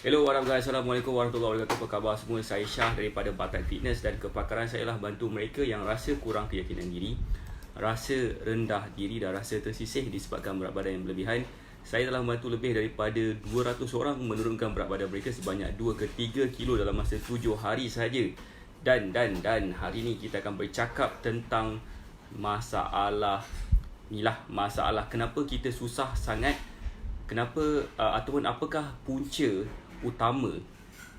Hello, Assalamualaikum warahmatullahi wabarakatuh. Apa khabar semua? Saya Syah daripada Batai Fitness dan kepakaran saya lah bantu mereka yang rasa kurang keyakinan diri, rasa rendah diri dan rasa tersisih disebabkan berat badan yang berlebihan. Saya telah membantu lebih daripada 200 orang menurunkan berat badan mereka sebanyak 2 ke 3 kilo dalam masa 7 hari sahaja. Dan hari ini kita akan bercakap tentang masalah kenapa kita susah sangat, kenapa ataupun apakah punca utama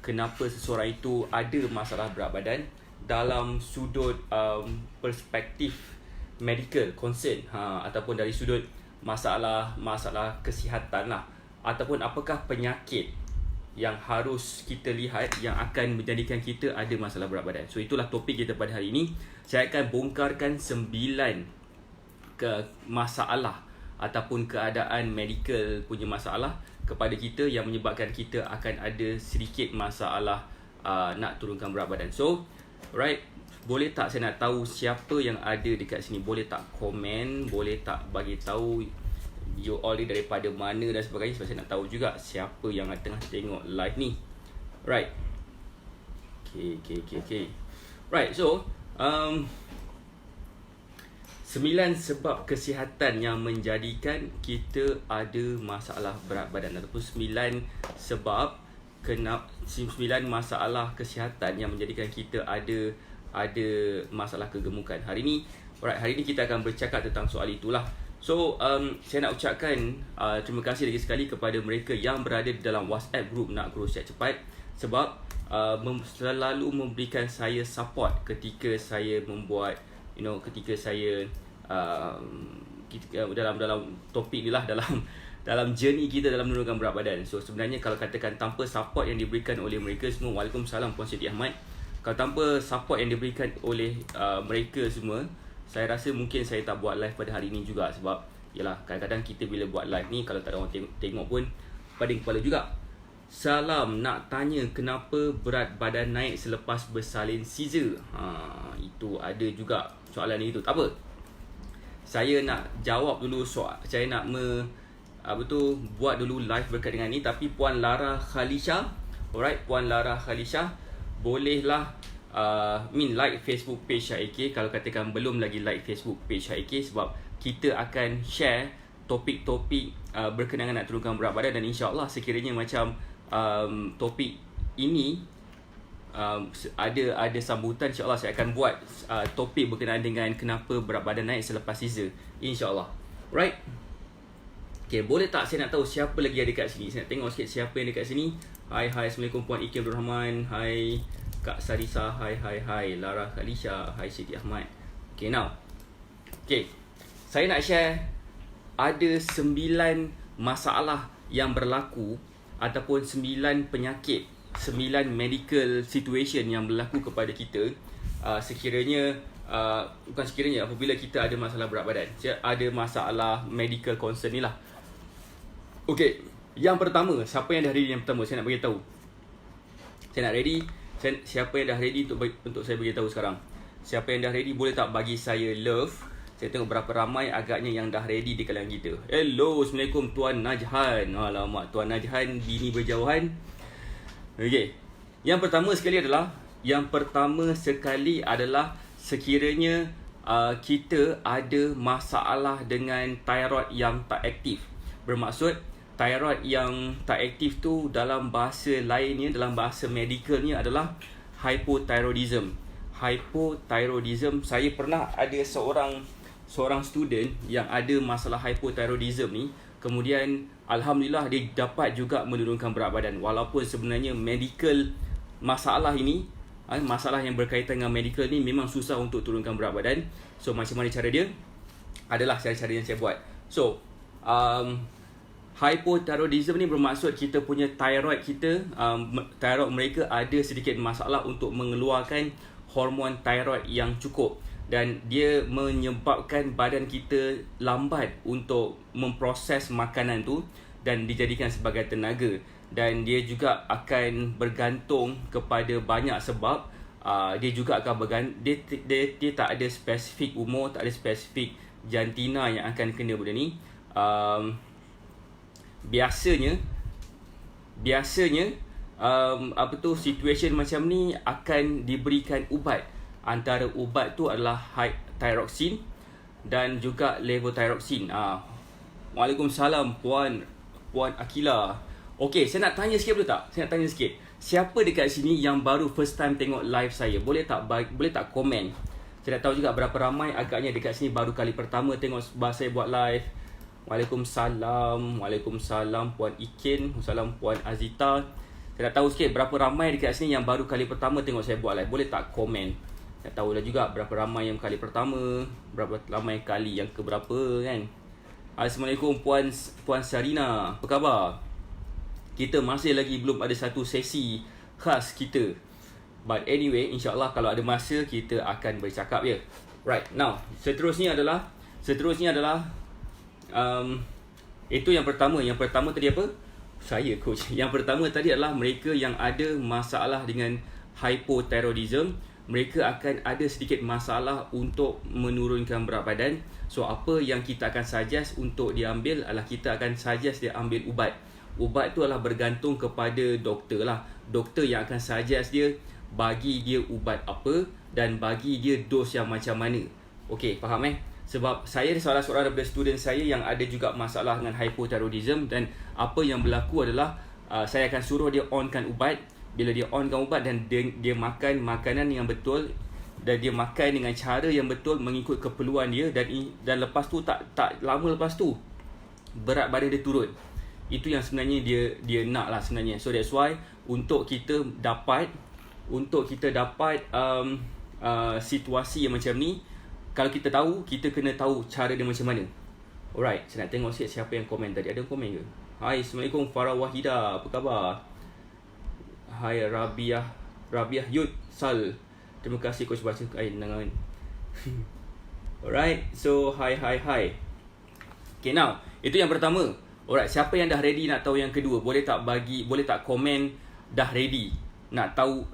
kenapa seseorang itu ada masalah berat badan dalam sudut perspektif medical concern, ataupun dari sudut masalah kesihatan lah, ataupun apakah penyakit yang harus kita lihat yang akan menjadikan kita ada masalah berat badan. So itulah topik kita pada hari ini. Saya akan bongkarkan 9 masalah ataupun keadaan medical punya masalah kepada kita yang menyebabkan kita akan ada sedikit masalah nak turunkan berat badan. So, right, boleh tak saya nak tahu siapa yang ada dekat sini? Boleh tak komen, boleh tak bagi tahu you all ni daripada mana dan sebagainya, sebab saya nak tahu juga siapa yang tengah tengok live ni. Right. Okay. Right, so 9 sebab kesihatan yang menjadikan kita ada masalah berat badan, ataupun 9 sebab 9 masalah kesihatan yang menjadikan kita ada masalah kegemukan. Hari ni kita akan bercakap tentang soal itulah. So saya nak ucapkan terima kasih lagi sekali kepada mereka yang berada di dalam WhatsApp group Nak Grow Sihat Cepat, sebab selalu memberikan saya support ketika saya membuat, ketika saya dalam topik ni lah, dalam journey kita dalam menurunkan berat badan. So sebenarnya kalau katakan tanpa support yang diberikan oleh mereka semua, Waalaikumsalam Puan Siti Ahmad, kalau tanpa support yang diberikan oleh mereka semua, saya rasa mungkin saya tak buat live pada hari ni juga. Sebab yalah, kadang-kadang kita bila buat live ni, kalau tak ada orang tengok pun pening kepala juga. Salam, nak tanya kenapa berat badan naik selepas bersalin Caesar? Itu ada juga soalan itu. Tak apa, saya nak jawab dulu soal. Saya nak buat dulu live berkait dengan ni. Tapi Puan Lara Khalisha, alright, Puan Lara Khalisha, bolehlah like Facebook page HIK kalau katakan belum lagi like Facebook page HIK, sebab kita akan share topik-topik berkenaan nak turunkan berat badan. Dan insya-Allah sekiranya macam topik ini ada sambutan, insya-Allah saya akan buat topik berkenaan dengan kenapa berat badan naik selepas Caesar, insya-Allah. Right? Okay, boleh tak saya nak tahu siapa lagi ada dekat sini? Saya nak tengok sikit siapa yang dekat sini. Hai, Assalamualaikum Puan Iki Abdul Rahman. Hai Kak Sarisa. Hai Lara Khalisha. Hai Siti Ahmad. Okay, now. Okay, saya nak share ada 9 masalah yang berlaku, ataupun 9 penyakit, 9 medical situation yang berlaku kepada kita apabila kita ada masalah berat badan, ada masalah medical concern ni lah. Okay, yang pertama, siapa yang dah ready yang pertama? Saya nak bagi tahu. Siapa yang dah ready untuk saya bagi tahu sekarang? Siapa yang dah ready boleh tak bagi saya love? Saya tengok berapa ramai agaknya yang dah ready di kalangan kita. Hello, Assalamualaikum Tuan Najhan. Alamak, Tuan Najhan, bini berjauhan. Okay, yang pertama sekali adalah sekiranya kita ada masalah dengan thyroid yang tak aktif. Bermaksud thyroid yang tak aktif tu dalam bahasa lainnya, dalam bahasa medikalnya adalah hypothyroidism. Hypothyroidism, saya pernah ada seorang student yang ada masalah hypothyroidism ni. Kemudian alhamdulillah dia dapat juga menurunkan berat badan, walaupun sebenarnya medical masalah ini, masalah yang berkaitan dengan medical ni memang susah untuk turunkan berat badan. So macam mana cara dia? Adalah cara-cara yang saya buat. So hypothyroidism ni bermaksud kita punya thyroid mereka ada sedikit masalah untuk mengeluarkan hormon thyroid yang cukup, dan dia menyebabkan badan kita lambat untuk memproses makanan tu dan dijadikan sebagai tenaga. Dan dia juga akan bergantung kepada banyak sebab. Dia juga akan dia tak ada spesifik umur, tak ada spesifik jantina yang akan kena benda ni. Biasanya situation macam ni akan diberikan ubat. Antara ubat tu adalah thyroxine dan juga levothyroxine. Waalaikumsalam Puan Akila. Okey, saya nak tanya sikit boleh tak? Saya nak tanya sikit. Siapa dekat sini yang baru first time tengok live saya? Boleh tak komen? Saya nak tahu juga berapa ramai agaknya dekat sini baru kali pertama tengok saya buat live. Waalaikumsalam Puan Ikin. Waalaikumsalam Puan Azita. Saya nak tahu sikit berapa ramai dekat sini yang baru kali pertama tengok saya buat live. Boleh tak komen? Saya tahu lah juga berapa ramai yang kali pertama, berapa ramai kali yang keberapa kan. Assalamualaikum Puan Sarina. Apa khabar? Kita masih lagi belum ada satu sesi khas kita. But anyway, insyaAllah kalau ada masa kita akan bercakap ya. Right, now seterusnya adalah itu yang pertama. Yang pertama tadi apa? Saya coach. Yang pertama tadi adalah mereka yang ada masalah dengan hypothyroidism. Mereka akan ada sedikit masalah untuk menurunkan berat badan. So apa yang kita akan suggest untuk diambil adalah kita akan suggest dia ambil ubat. Ubat tu adalah bergantung kepada doktor lah. Doktor yang akan suggest dia, bagi dia ubat apa dan bagi dia dos yang macam mana. Okey, faham Sebab saya salah seorang daripada student saya yang ada juga masalah dengan hypothyroidism, dan apa yang berlaku adalah saya akan suruh dia onkan ubat. Bila dia onkan ubat dan dia makan makanan yang betul dan dia makan dengan cara yang betul mengikut keperluan dia, dan lepas tu tak lama lepas tu berat badan dia turun. Itu yang sebenarnya dia nak lah sebenarnya. So that's why untuk kita dapat situasi yang macam ni, kalau kita tahu, kita kena tahu cara dia macam mana. Alright, saya nak tengok siapa yang komen tadi. Ada komen ke? Hai, Assalamualaikum Farah Wahida. Apa khabar? Hai Rabiah Yud Sal. Terima kasih coach baca nangan. Alright, so hi. Okay, now itu yang pertama. Alright, siapa yang dah ready nak tahu yang kedua? Boleh tak komen dah ready nak tahu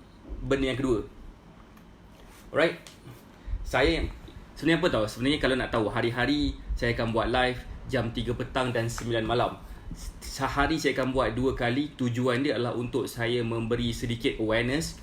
benda yang kedua? Alright. Saya sebenarnya apa tahu? Sebenarnya kalau nak tahu, hari-hari saya akan buat live jam 3 petang dan 9 malam. Sehari saya akan buat 2 kali. Tujuan dia adalah untuk saya memberi sedikit awareness,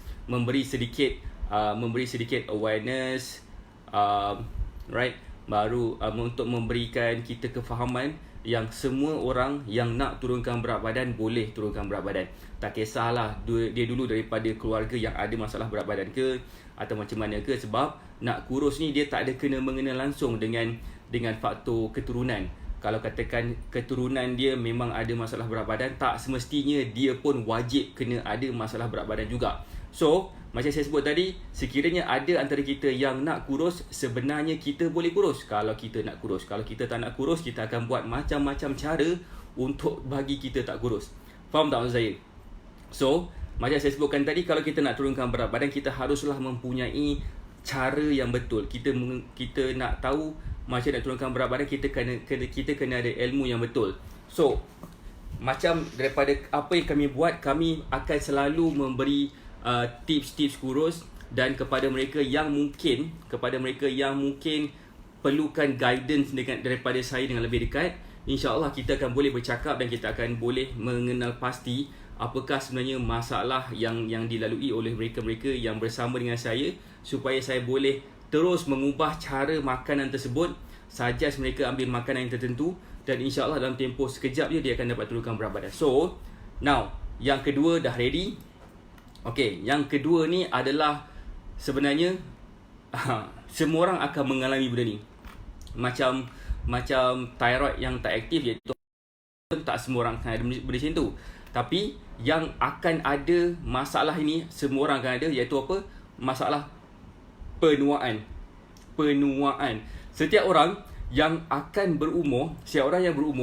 right, baru untuk memberikan kita kefahaman yang semua orang yang nak turunkan berat badan boleh turunkan berat badan. Tak kisahlah dia dulu daripada keluarga yang ada masalah berat badan ke atau macam mana ke, sebab nak kurus ni dia tak ada mengena langsung dengan faktor keturunan. Kalau katakan keturunan dia memang ada masalah berat badan, tak semestinya dia pun wajib kena ada masalah berat badan juga. So, macam saya sebut tadi, sekiranya ada antara kita yang nak kurus, sebenarnya kita boleh kurus kalau kita nak kurus. Kalau kita tak nak kurus, kita akan buat macam-macam cara untuk bagi kita tak kurus. Faham tak maksud saya? So, macam saya sebutkan tadi, kalau kita nak turunkan berat badan, kita haruslah mempunyai cara yang betul. Kita nak tahu macam nak turunkan berat badan, kita kena ada ilmu yang betul. So, macam daripada apa yang kami buat, kami akan selalu memberi tips-tips kurus, dan kepada mereka yang mungkin perlukan guidance daripada saya dengan lebih dekat, insya-Allah kita akan boleh bercakap dan kita akan boleh mengenal pasti apakah sebenarnya masalah yang dilalui oleh mereka-mereka yang bersama dengan saya, supaya saya boleh terus mengubah cara makanan tersebut, suggest mereka ambil makanan yang tertentu, dan insya-Allah dalam tempoh sekejap je dia akan dapat turunkan berat badan. So, now yang kedua dah ready. Okey, yang kedua ni adalah sebenarnya semua orang akan mengalami benda ni. Macam thyroid yang tak aktif, iaitu tak semua orang akan ada benda macam tu. Tapi yang akan ada masalah ini, semua orang akan ada, iaitu apa? Masalah penuaan. Setiap orang yang akan berumur,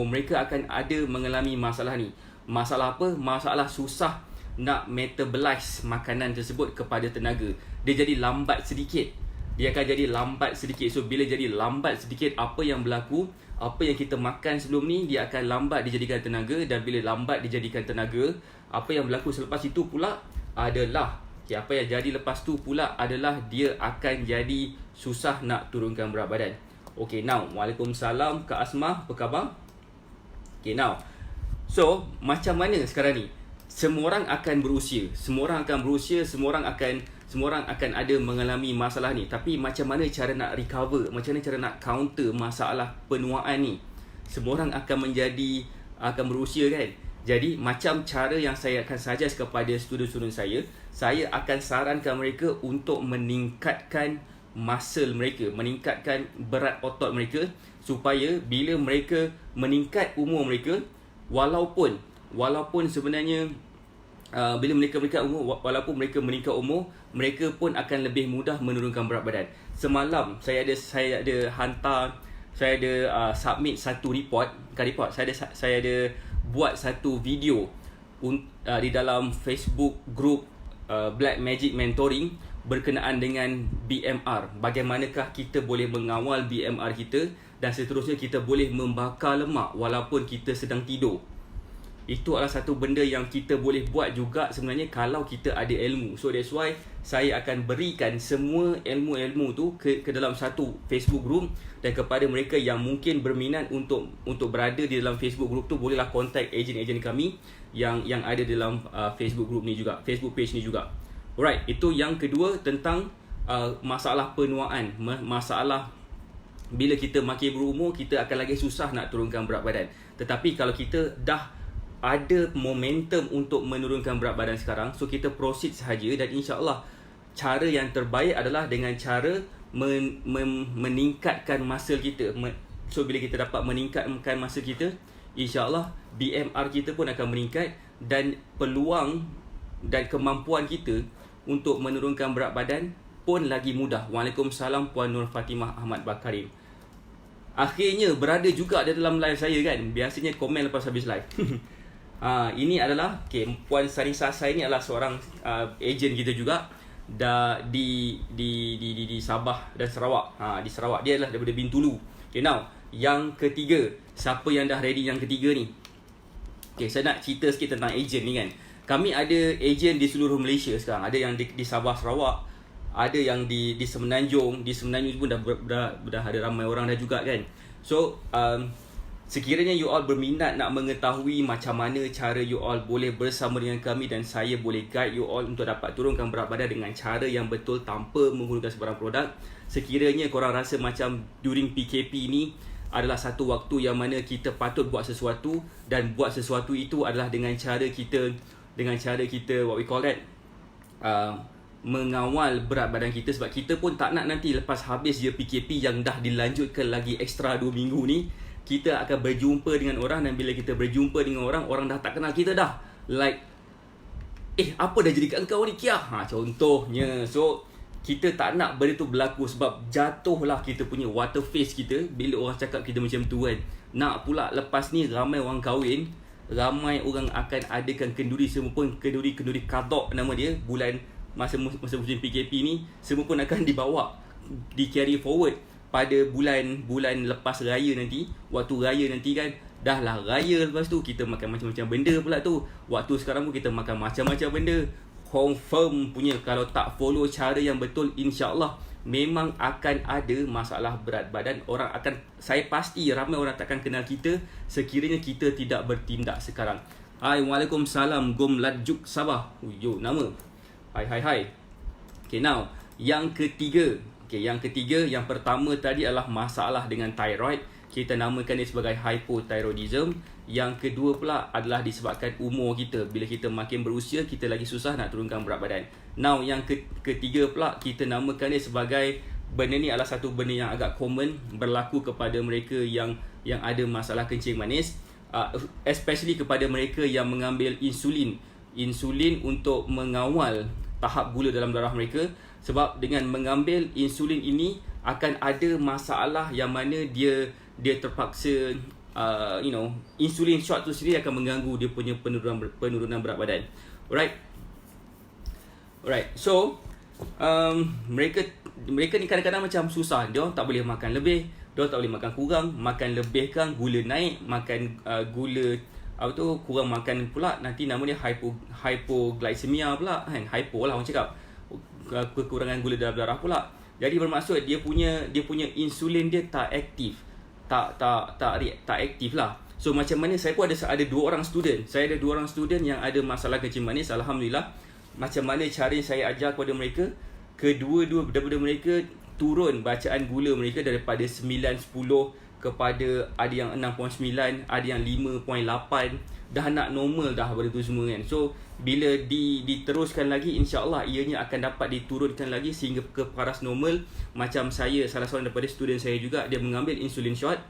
mereka akan ada mengalami masalah ni. Masalah apa? Masalah susah nak metabolize makanan tersebut kepada tenaga. Dia jadi lambat sedikit. So bila jadi lambat sedikit, apa yang berlaku, apa yang kita makan sebelum ni, dia akan lambat dijadikan tenaga, dan bila lambat dijadikan tenaga, apa yang berlaku selepas itu pula adalah dia akan jadi susah nak turunkan berat badan. Okay, now Waalaikumsalam Kak Asmah, apa khabar? Okay, now so macam mana sekarang ni? semua orang akan berusia, semua orang akan ada mengalami masalah ni. Tapi macam mana cara nak recover, macam mana cara nak counter masalah penuaan ni? Semua orang akan berusia kan. Jadi macam cara yang saya akan suggest kepada student-student saya akan sarankan mereka untuk meningkatkan muscle mereka, meningkatkan berat otot mereka, supaya bila mereka meningkat umur mereka, walaupun sebenarnya bila mereka meningkat umur, mereka pun akan lebih mudah menurunkan berat badan. Semalam saya ada submit satu saya ada buat satu video di dalam Facebook group Black Magic Mentoring berkenaan dengan BMR. Bagaimanakah kita boleh mengawal BMR kita, dan seterusnya kita boleh membakar lemak walaupun kita sedang tidur. Itu adalah satu benda yang kita boleh buat juga sebenarnya kalau kita ada ilmu. So that's why saya akan berikan semua ilmu-ilmu tu ke dalam satu Facebook group, dan kepada mereka yang mungkin berminat untuk berada di dalam Facebook group tu, bolehlah contact ejen-ejen kami yang ada dalam Facebook group ni juga, Facebook page ni juga. Alright, itu yang kedua tentang masalah penuaan. Masalah bila kita makin berumur, kita akan lagi susah nak turunkan berat badan. Tetapi kalau kita dah ada momentum untuk menurunkan berat badan sekarang, so kita proceed sahaja, dan insya-Allah cara yang terbaik adalah dengan cara meningkatkan muscle kita. So bila kita dapat meningkatkan muscle kita, insya-Allah BMR kita pun akan meningkat, dan peluang dan kemampuan kita untuk menurunkan berat badan pun lagi mudah. Waalaikumsalam Puan Nur Fatimah Ahmad Bakarim. Akhirnya berada juga di dalam live saya kan. Biasanya komen lepas habis live. Ini adalah Puan Sarisa saya ni adalah seorang ejen kita juga di Sabah dan Sarawak. Di Sarawak, dia adalah daripada Bintulu. Now yang ketiga, siapa yang dah ready yang ketiga ni? Saya nak cerita sikit tentang ejen ni kan. Kami ada ejen di seluruh Malaysia sekarang. Ada yang di Sabah Sarawak, ada yang di Semenanjung. Di Semenanjung pun dah ada ramai orang dah juga kan. So sekiranya you all berminat nak mengetahui macam mana cara you all boleh bersama dengan kami, dan saya boleh guide you all untuk dapat turunkan berat badan dengan cara yang betul tanpa menggunakan sebarang produk. Sekiranya korang rasa macam during PKP ni adalah satu waktu yang mana kita patut buat sesuatu, dan buat sesuatu itu adalah dengan cara kita what we call that, mengawal berat badan kita. Sebab kita pun tak nak nanti lepas habis je PKP yang dah dilanjutkan lagi ekstra 2 minggu ni, kita akan berjumpa dengan orang, dan bila kita berjumpa dengan orang dah tak kenal kita dah. Like, apa dah jadi kat engkau ni Kia? Contohnya. So, kita tak nak benda tu berlaku, sebab jatuhlah kita punya water face kita bila orang cakap kita macam tu kan. Nak pula lepas ni ramai orang kahwin, ramai orang akan adakan kenduri, semua pun kenduri qada nama dia, bulan masa musim PKP ni, semua pun akan dibawa, di carry forward pada bulan lepas raya nanti. Waktu raya nanti kan, dah lah raya, lepas tu kita makan macam-macam benda pula tu. Waktu sekarang pun kita makan macam-macam benda. Confirm punya, kalau tak follow cara yang betul, insya-Allah memang akan ada masalah berat badan. Saya pasti ramai orang takkan kenal kita sekiranya kita tidak bertindak sekarang. Hai, Waalaikumsalam Gom Ladjuk Sabah. Nama. Hai. Now yang ketiga, yang pertama tadi adalah masalah dengan thyroid. Kita namakan dia sebagai hypothyroidism. Yang kedua pula adalah disebabkan umur kita. Bila kita makin berusia, kita lagi susah nak turunkan berat badan. Now yang ketiga pula, kita namakan dia sebagai, benda ni adalah satu benda yang agak common berlaku kepada mereka yang ada masalah kencing manis, especially kepada mereka yang mengambil insulin untuk mengawal tahap gula dalam darah mereka. Sebab dengan mengambil insulin ini akan ada masalah yang mana dia terpaksa insulin shot tu sendiri akan mengganggu dia punya penurunan berat badan. Alright. So mereka ni kadang-kadang macam susah. Dia tak boleh makan lebih, dia tak boleh makan kurang. Makan lebih kan gula naik, makan gula kurang makan pula, nanti nama dia hypoglycemia pula kan. Hypo lah orang cakap, kekurangan gula dalam darah pula. Jadi bermaksud dia punya insulin dia tak aktif, tak aktif lah. So macam mana, saya pun ada 2 orang student. Saya ada 2 orang student yang ada masalah kencing manis. Alhamdulillah, macam mana cara saya ajar kepada mereka, kedua-dua daripada mereka turun bacaan gula mereka daripada 9-10 kepada ada yang 6.9, ada yang 5.8, dah nak normal dah pada tu semua kan. So bila diteruskan lagi, insya-Allah ianya akan dapat diturunkan lagi sehingga ke paras normal. Macam saya, salah seorang daripada student saya juga, dia mengambil insulin shot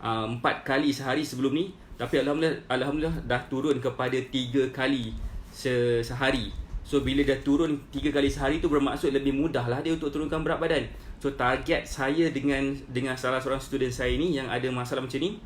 4 kali sehari sebelum ni, tapi alhamdulillah dah turun kepada 3 kali sehari. So bila dah turun 3 kali sehari tu bermaksud lebih mudah lah dia untuk turunkan berat badan. So target saya dengan salah seorang student saya ni yang ada masalah macam ni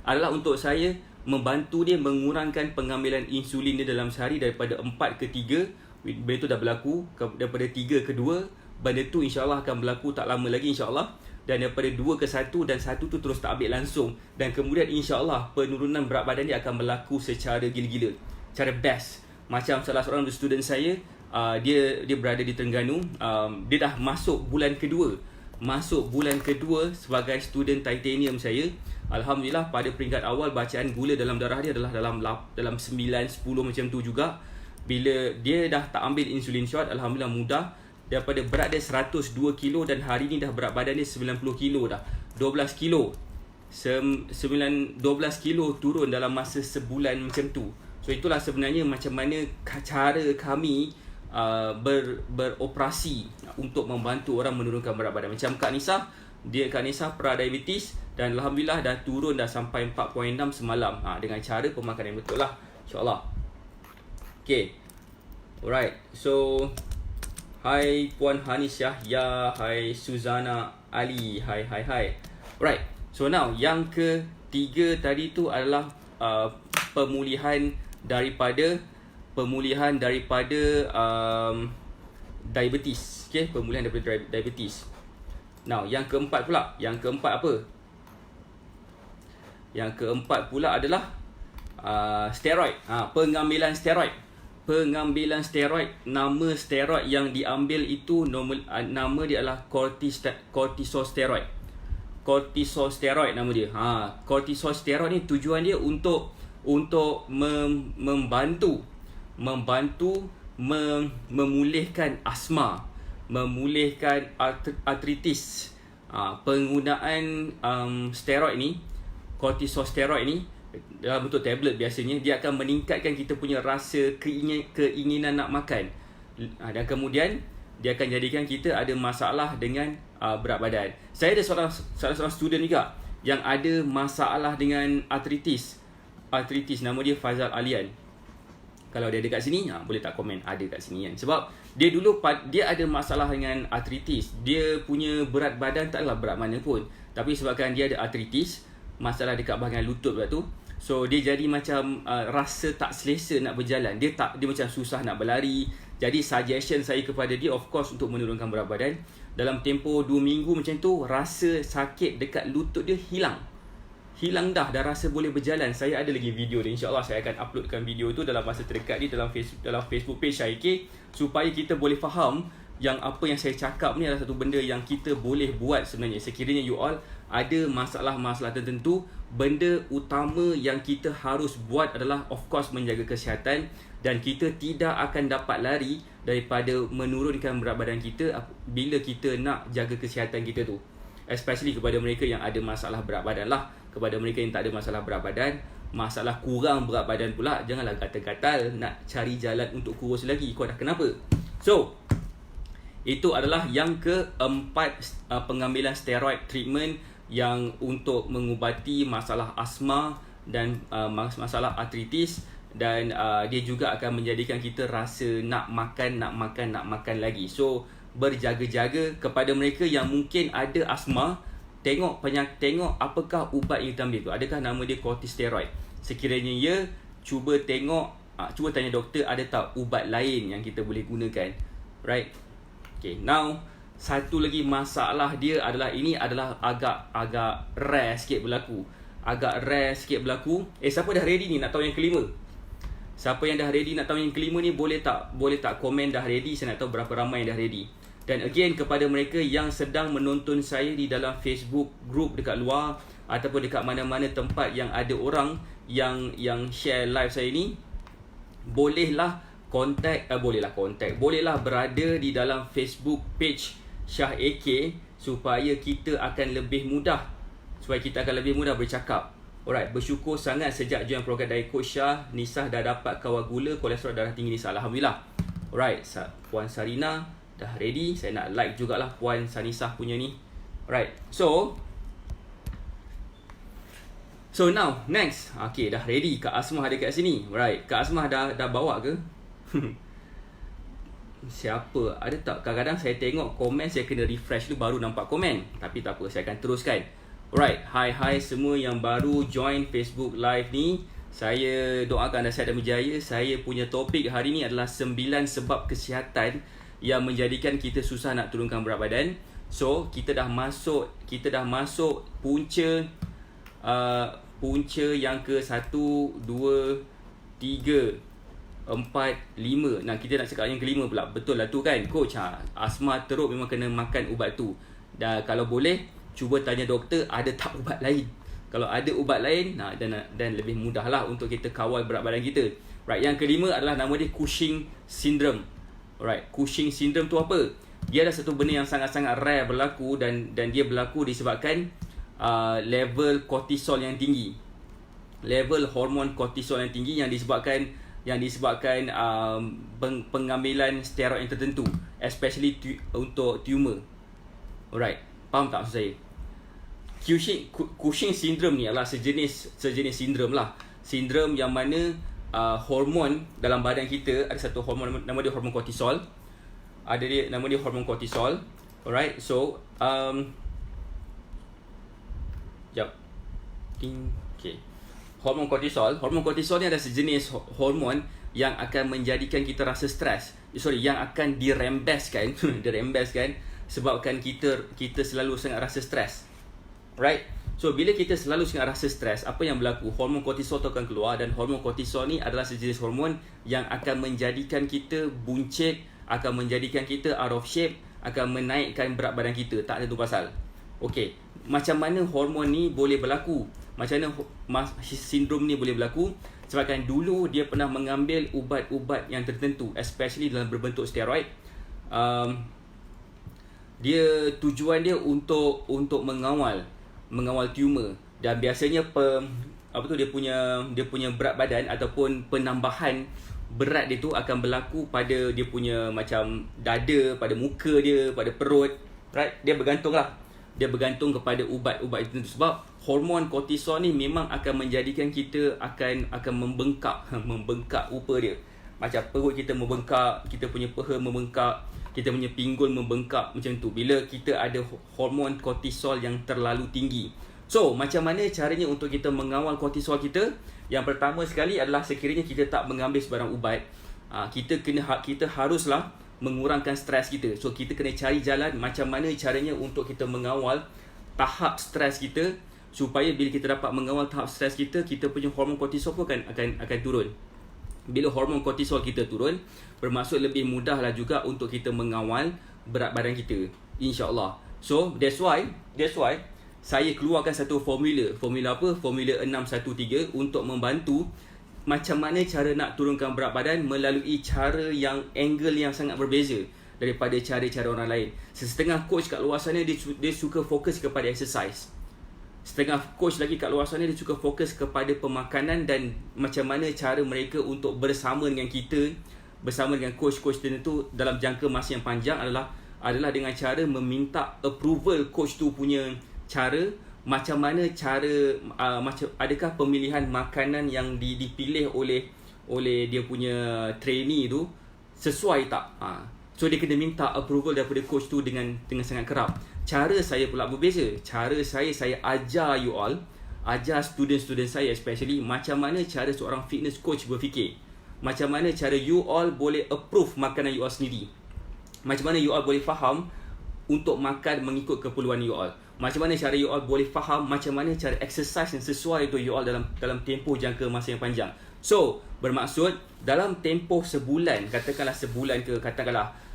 adalah untuk saya membantu dia mengurangkan pengambilan insulin dia dalam sehari daripada 4 ke 3. Benda tu dah berlaku, daripada 3 ke 2. Benda tu insya-Allah akan berlaku tak lama lagi insya-Allah. Dan daripada 2 ke 1 dan 1 tu terus tak ambil langsung. Dan kemudian insya-Allah penurunan berat badan dia akan berlaku secara gila-gila. Cara best. Macam salah seorang student saya, dia berada di Terengganu, dia dah masuk bulan kedua. Sebagai student titanium saya. Alhamdulillah pada peringkat awal bacaan gula dalam darah dia adalah dalam 9-10 macam tu juga. Bila dia dah tak ambil insulin shot, alhamdulillah mudah. Daripada berat dia 102 kilo dan hari ni dah berat badan dia 90 kilo dah. 12 kilo. 12 kilo turun dalam masa sebulan macam tu. So itulah sebenarnya macam mana cara kami beroperasi untuk membantu orang menurunkan berat badan. Macam Kak Nisa pra-diabetes dan alhamdulillah dah turun dah sampai 4.6 semalam dengan cara pemakanan yang betul lah, insya-Allah. Okay. Alright. So hai Puan Hanis Yahya, hai Suzana Ali, hai. Alright. So now yang ketiga tadi tu adalah pemulihan daripada diabetes. Okay, pemulihan daripada diabetes. Now, yang keempat pula. Yang keempat apa? Yang keempat pula adalah steroid. Pengambilan steroid. Nama steroid yang diambil itu nama dia adalah cortisosteroid. Cortisosteroid nama dia. Cortisosteroid ni tujuan dia untuk membantu memulihkan asma, memulihkan artritis. Penggunaan steroid ni, cortisosteroid ni dalam bentuk tablet biasanya, dia akan meningkatkan kita punya rasa keinginan nak makan. Dan kemudian dia akan jadikan kita ada masalah dengan berat badan. Saya ada salah seorang student juga yang ada masalah dengan artritis, nama dia Fazal Alian. Kalau dia ada kat sini, boleh tak komen ada kat sini kan. Sebab dia dulu dia ada masalah dengan artritis. Dia punya berat badan taklah berat mana pun, tapi sebabkan dia ada artritis, masalah dekat bahagian lutut pula tu, so dia jadi macam rasa tak selesa nak berjalan. Dia macam susah nak berlari. Jadi suggestion saya kepada dia, of course, untuk menurunkan berat badan. Dalam tempoh 2 minggu macam tu, rasa sakit dekat lutut dia hilang dah rasa boleh berjalan. Saya ada lagi video dia, insya-Allah saya akan uploadkan video tu dalam masa terdekat ni dalam Facebook page Syaiki, supaya kita boleh faham yang apa yang saya cakap ni adalah satu benda yang kita boleh buat sebenarnya. Sekiranya you all ada masalah-masalah tertentu, benda utama yang kita harus buat adalah of course menjaga kesihatan, dan kita tidak akan dapat lari daripada menurunkan berat badan kita bila kita nak jaga kesihatan kita tu. Especially kepada mereka yang ada masalah berat badan lah. Kepada mereka yang tak ada masalah berat badan, masalah kurang berat badan pula, janganlah gatal-gatal nak cari jalan untuk kurus lagi. Kau dah kenapa? So, itu adalah yang keempat, pengambilan steroid treatment yang untuk mengubati masalah asma dan masalah artritis. Dan dia juga akan menjadikan kita rasa nak makan lagi. So, berjaga-jaga kepada mereka yang mungkin ada asma. Tengok apakah ubat yang kita ambil tu. Adakah nama dia corticosteroid? Sekiranya ya, cuba tanya doktor ada tak ubat lain yang kita boleh gunakan. Right? Okay, now satu lagi masalah dia adalah ini adalah agak rare sikit berlaku. Siapa dah ready ni nak tahu yang kelima? Siapa yang dah ready nak tahu yang kelima ni, boleh tak komen dah ready. Saya nak tahu berapa ramai yang dah ready. Dan again, kepada mereka yang sedang menonton saya di dalam Facebook group dekat luar, ataupun dekat mana-mana tempat yang ada orang yang share live saya ni, bolehlah berada di dalam Facebook page Syah AK supaya kita akan lebih mudah bercakap. Alright, bersyukur sangat sejak join program dari Coach Syah, Nisah dah dapat kawal gula, kolesterol darah tinggi Nisah. Alhamdulillah. Alright, Puan Sarina dah ready. Saya nak like jugalah Puan Sanisah punya ni. Alright, so now next. Okay, dah ready. Kak Asmah ada kat sini. Alright, Kak Asmah dah bawa ke? Siapa? Ada tak? Kadang-kadang saya tengok komen, saya kena refresh dulu baru nampak komen. Tapi tak apa, saya akan teruskan. Alright, hi semua yang baru join Facebook Live ni. Saya doakan anda sihat dan berjaya. Saya punya topik hari ni adalah 9 sebab kesihatan yang menjadikan kita susah nak turunkan berat badan. So, kita dah masuk punca yang ke 1, 2, 3, 4, 5. Nah, kita nak cakap yang kelima pula. Betul lah tu kan, Coach? Asma teruk memang kena makan ubat tu. Dan kalau boleh, cuba tanya doktor ada tak ubat lain. Kalau ada ubat lain, dan lebih mudah lah untuk kita kawal berat badan kita. Right, yang kelima adalah nama dia Cushing Syndrome. Alright, Cushing Syndrome tu apa? Dia adalah satu benda yang sangat-sangat rare berlaku dan dia berlaku disebabkan level kortisol yang tinggi. Level hormon kortisol yang tinggi yang disebabkan pengambilan steroid yang tertentu, especially untuk tumor. Alright, faham tak maksud saya? Cushing Syndrome ni adalah sejenis sindrom lah. Sindrom yang mana hormon dalam badan kita, ada satu hormon nama dia hormon kortisol. Nama dia hormon kortisol. Alright, so okay. Hormon kortisol ni adalah sejenis hormon yang akan menjadikan kita rasa stres. Yang akan dirembeskan sebabkan kita selalu sangat rasa stres. Right? So, bila kita selalu sangat rasa stres, apa yang berlaku? Hormon kortisol tu akan keluar, dan hormon kortisol ni adalah sejenis hormon yang akan menjadikan kita buncit, akan menjadikan kita out of shape, akan menaikkan berat badan kita. Tak tentu pasal. Okay, macam mana hormon ni boleh berlaku? Macam mana sindrom ni boleh berlaku? Sebabkan dulu dia pernah mengambil ubat-ubat yang tertentu, especially dalam berbentuk steroid. Tujuan dia untuk mengawal tumor, dan biasanya dia punya berat badan ataupun penambahan berat dia tu akan berlaku pada dia punya macam dada, pada muka dia, pada perut. Right? Dia bergantung kepada ubat-ubat itu, sebab hormon kortisol ni memang akan menjadikan kita akan membengkak rupa dia. Macam perut kita membengkak, kita punya peha membengkak, kita punya pinggul membengkak, macam tu bila kita ada hormon kortisol yang terlalu tinggi. So, macam mana caranya untuk kita mengawal kortisol kita? Yang pertama sekali adalah sekiranya kita tak mengambil sebarang ubat, kita haruslah mengurangkan stres kita. So, kita kena cari jalan macam mana caranya untuk kita mengawal tahap stres kita, supaya bila kita dapat mengawal tahap stres kita, kita punya hormon kortisol pun akan turun. Bila hormon kortisol kita turun, bermaksud lebih mudahlah juga untuk kita mengawal berat badan kita, insya-Allah. So that's why saya keluarkan satu formula apa? Formula 613 untuk membantu macam mana cara nak turunkan berat badan melalui angle yang sangat berbeza daripada cara-cara orang lain. Setengah coach kat luar sana dia suka fokus kepada exercise. Setengah coach lagi kat luar sana dia suka fokus kepada pemakanan dan macam mana cara mereka untuk bersama dengan kita, bersama dengan coach-coach tertentu dalam jangka masa yang panjang adalah dengan cara meminta approval coach tu punya cara, macam mana adakah pemilihan makanan yang dipilih oleh dia punya trainee tu sesuai tak? So dia kena minta approval daripada coach tu dengan sangat kerap. Cara saya pula berbeza. Cara saya ajar you all, ajar student-student saya especially, macam mana cara seorang fitness coach berfikir. Macam mana cara you all boleh approve makanan you all sendiri. Macam mana you all boleh faham untuk makan mengikut keperluan you all. Macam mana cara you all boleh faham macam mana cara exercise yang sesuai untuk you all dalam tempoh jangka masa yang panjang. So, bermaksud dalam tempoh sebulan, katakanlah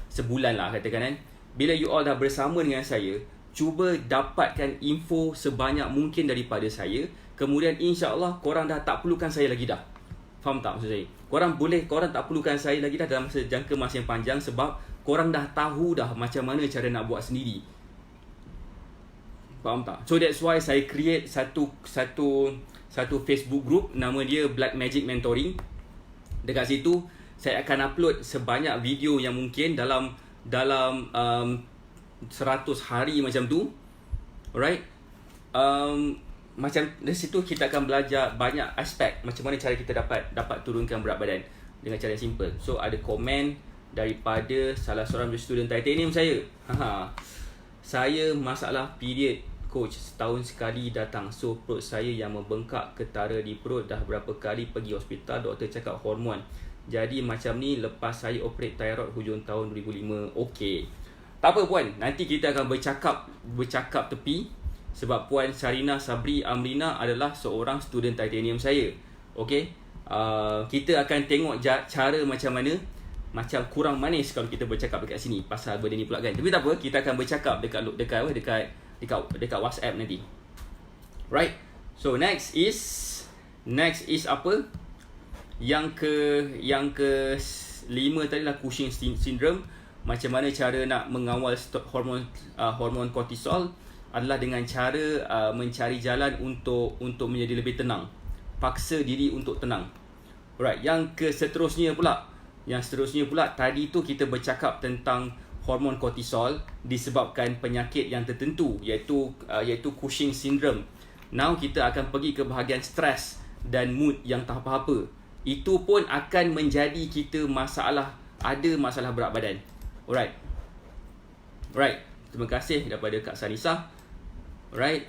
sebulan lah, katakan kan, bila you all dah bersama dengan saya, cuba dapatkan info sebanyak mungkin daripada saya. Kemudian insya-Allah korang dah tak perlukan saya lagi dah. Faham tak maksud saya? Korang tak perlukan saya lagi dah dalam jangka masa yang panjang, sebab korang dah tahu dah macam mana cara nak buat sendiri. Faham tak? So that's why saya create satu Facebook group, nama dia Black Magic Mentoring. Dekat situ saya akan upload sebanyak video yang mungkin dalam 100 hari macam tu. Alright. Macam dari situ kita akan belajar banyak aspek macam mana cara kita dapat turunkan berat badan dengan cara yang simple. So ada komen daripada salah seorang student titanium saya. Saya masalah period coach, setahun sekali datang. So perut saya yang membengkak, ketara di perut, dah berapa kali pergi hospital, doktor cakap hormon. Jadi macam ni lepas saya operate thyroid hujung tahun 2005. Okey. Tak apa puan, nanti kita akan bercakap tepi. Sebab Puan Sarina Sabri Amrina adalah seorang student titanium saya. Okey. Kita akan tengok cara macam mana, macam kurang manis kalau kita bercakap dekat sini pasal benda ni pula kan. Tapi tak apa, kita akan bercakap dekat WhatsApp nanti. Right. So next is apa? Yang ke 5 tadi lah Cushing syndrome. Macam mana cara nak mengawal hormon kortisol adalah dengan cara mencari jalan untuk menjadi lebih tenang. Paksa diri untuk tenang. Alright, yang seterusnya pula tadi tu kita bercakap tentang hormon kortisol disebabkan penyakit yang tertentu iaitu Cushing syndrome. Now kita akan pergi ke bahagian stres dan mood yang tak apa-apa. Itu pun akan menjadi kita ada masalah berat badan. Alright. Terima kasih daripada Kak Sanisa. Right,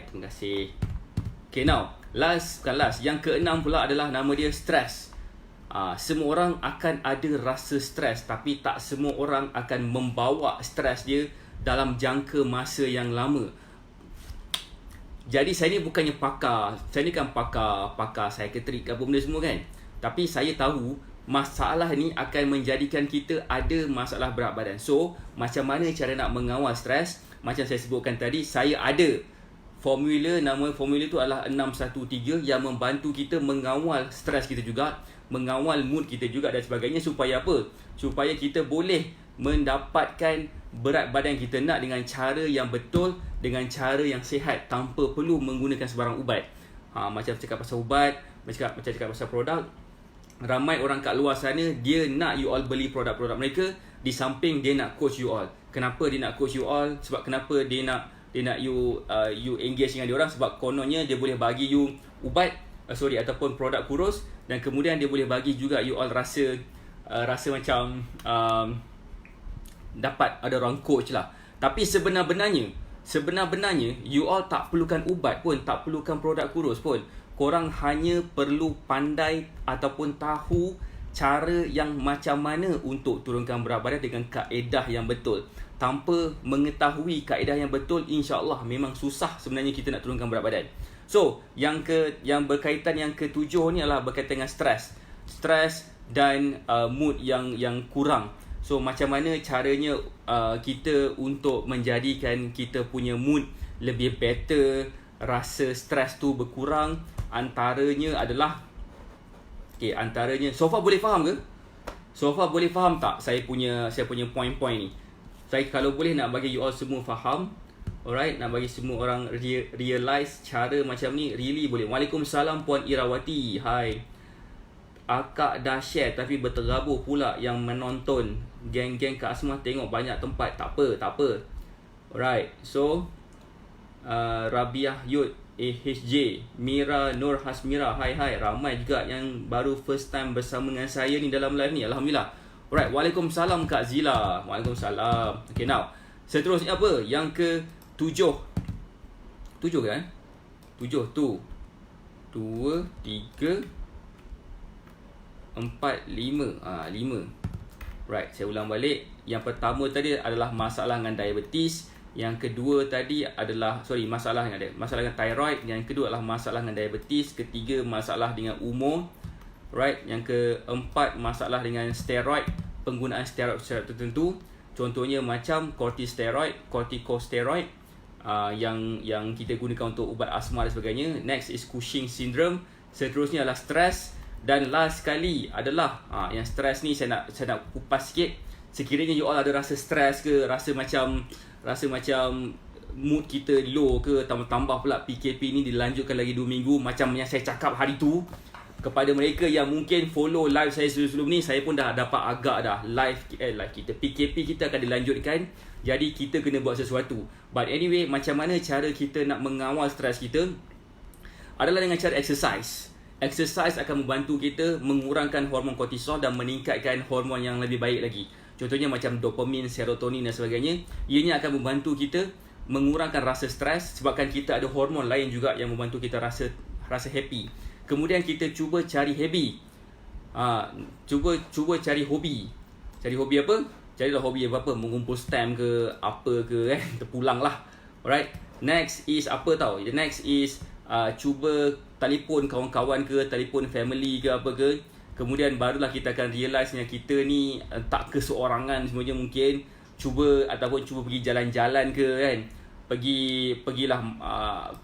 terima kasih. Okay, now bukan last, yang keenam pula adalah nama dia stres. Semua orang akan ada rasa stres, tapi tak semua orang akan membawa stres dia dalam jangka masa yang lama. Jadi saya ni bukannya pakar, saya ni kan pakar psikiatrik apa benda semua kan. Tapi saya tahu masalah ni akan menjadikan kita ada masalah berat badan. So, macam mana cara nak mengawal stres? Macam saya sebutkan tadi, saya ada formula, nama formula tu adalah 613 yang membantu kita mengawal stres kita juga, mengawal mood kita juga dan sebagainya. Supaya apa? Supaya kita boleh mendapatkan berat badan kita nak dengan cara yang betul, dengan cara yang sihat, tanpa perlu menggunakan sebarang ubat. Macam cakap pasal ubat, macam cakap pasal produk. Ramai orang kat luar sana, dia nak you all beli produk-produk mereka, di samping dia nak coach you all. Kenapa dia nak coach you all? Sebab kenapa dia nak you engage dengan dia orang? Sebab kononnya dia boleh bagi you ubat ataupun produk kurus, dan kemudian dia boleh bagi juga you all rasa macam dapat ada orang coach lah. Tapi sebenarnya you all tak perlukan ubat pun, tak perlukan produk kurus pun. Korang hanya perlu pandai ataupun tahu cara yang macam mana untuk turunkan berat badan dengan kaedah yang betul. Tanpa mengetahui kaedah yang betul, insya-Allah memang susah sebenarnya kita nak turunkan berat badan. So, yang berkaitan yang ketujuh ni adalah berkaitan dengan stres dan mood yang kurang. So, macam mana caranya kita untuk menjadikan kita punya mood lebih better, rasa stres tu berkurang. Antaranya Sofa boleh faham ke? Sofa boleh faham tak saya punya point-point ni? Saya kalau boleh nak bagi you all semua faham. Alright, nak bagi semua orang realize cara macam ni really boleh. Waalaikumsalam Puan Irawati. Hai. Akak dah share tapi berterabur pula yang menonton. Geng-geng Kak Asmah tengok banyak tempat. Tak apa. Alright. So Rabiah Yud HJ, Mira Nur Hasmira, hai, ramai juga yang baru first time bersama dengan saya ni dalam live ni. Alhamdulillah. Alright, Waalaikumsalam Kak Zila. Waalaikumsalam. Okay, now seterusnya apa? Yang ke 7 kan? 7 tu 2, 3, 4, 5. 5. Right, saya ulang balik. Yang pertama tadi adalah masalah dengan diabetes. Yang kedua tadi adalah masalah dengan thyroid. Yang kedua adalah masalah dengan diabetes. Ketiga, masalah dengan umur. Right. Yang keempat, masalah dengan steroid, penggunaan steroid tertentu. Contohnya macam corticosteroid yang kita gunakan untuk ubat asma dan sebagainya. Next is Cushing syndrome. Seterusnya adalah stres. Dan last sekali adalah yang stres ni saya nak kupas sikit. Sekiranya you all ada rasa stres ke, rasa macam mood kita low ke, tambah pula PKP ni dilanjutkan lagi 2 minggu macam yang saya cakap hari tu. Kepada mereka yang mungkin follow live saya sebelum ni, saya pun dah dapat agak dah live kita PKP kita akan dilanjutkan. Jadi kita kena buat sesuatu. But anyway, macam mana cara kita nak mengawal stres kita adalah dengan cara exercise. Exercise akan membantu kita mengurangkan hormon kortisol dan meningkatkan hormon yang lebih baik lagi. Contohnya macam dopamin, serotonin dan sebagainya. Ianya akan membantu kita mengurangkan rasa stres sebabkan kita ada hormon lain juga yang membantu kita rasa happy. Kemudian kita cuba cari hobi. Cuba cari hobi. Cari hobi apa? Carilah hobi apa-apa, mengumpul stamp ke, apa ke kan, terpulang lah. Alright. Next is apa tau? The next is cuba telefon kawan-kawan ke, telefon family ke apa ke. Kemudian barulah kita akan realise yang kita ni tak keseorangan semuanya mungkin. Cuba pergi jalan-jalan ke kan. Pergilah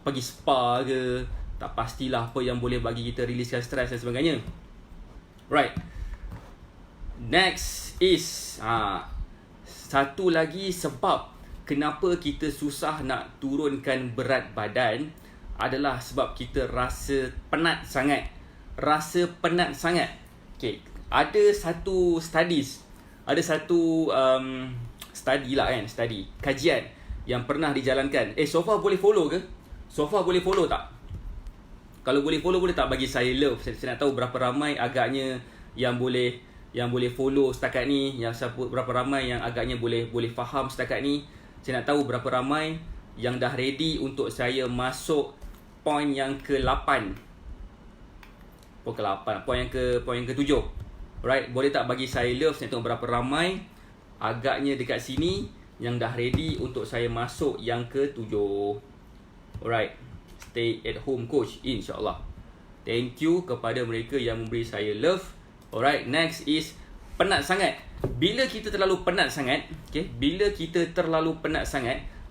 pergi spa ke. Tak pastilah apa yang boleh bagi kita riliskan stres dan sebagainya. Right. Next is satu lagi sebab kenapa kita susah nak turunkan berat badan adalah sebab kita rasa penat sangat. Okay. Ada satu study lah kan, kajian yang pernah dijalankan. Sofa boleh follow ke? Sofa boleh follow tak? Kalau boleh follow, boleh tak bagi saya love? Saya nak tahu berapa ramai agaknya yang boleh follow setakat ni, berapa ramai yang agaknya boleh faham setakat ni. Saya nak tahu berapa ramai yang dah ready untuk saya masuk poin yang ke-8. Poin yang ke-7. Alright, boleh tak bagi saya love? Saya tengok berapa ramai agaknya dekat sini yang dah ready untuk saya masuk yang ke-7. Alright. Stay at home coach, insyaAllah. Thank you kepada mereka yang memberi saya love. Alright, next is penat sangat. Bila kita terlalu penat sangat,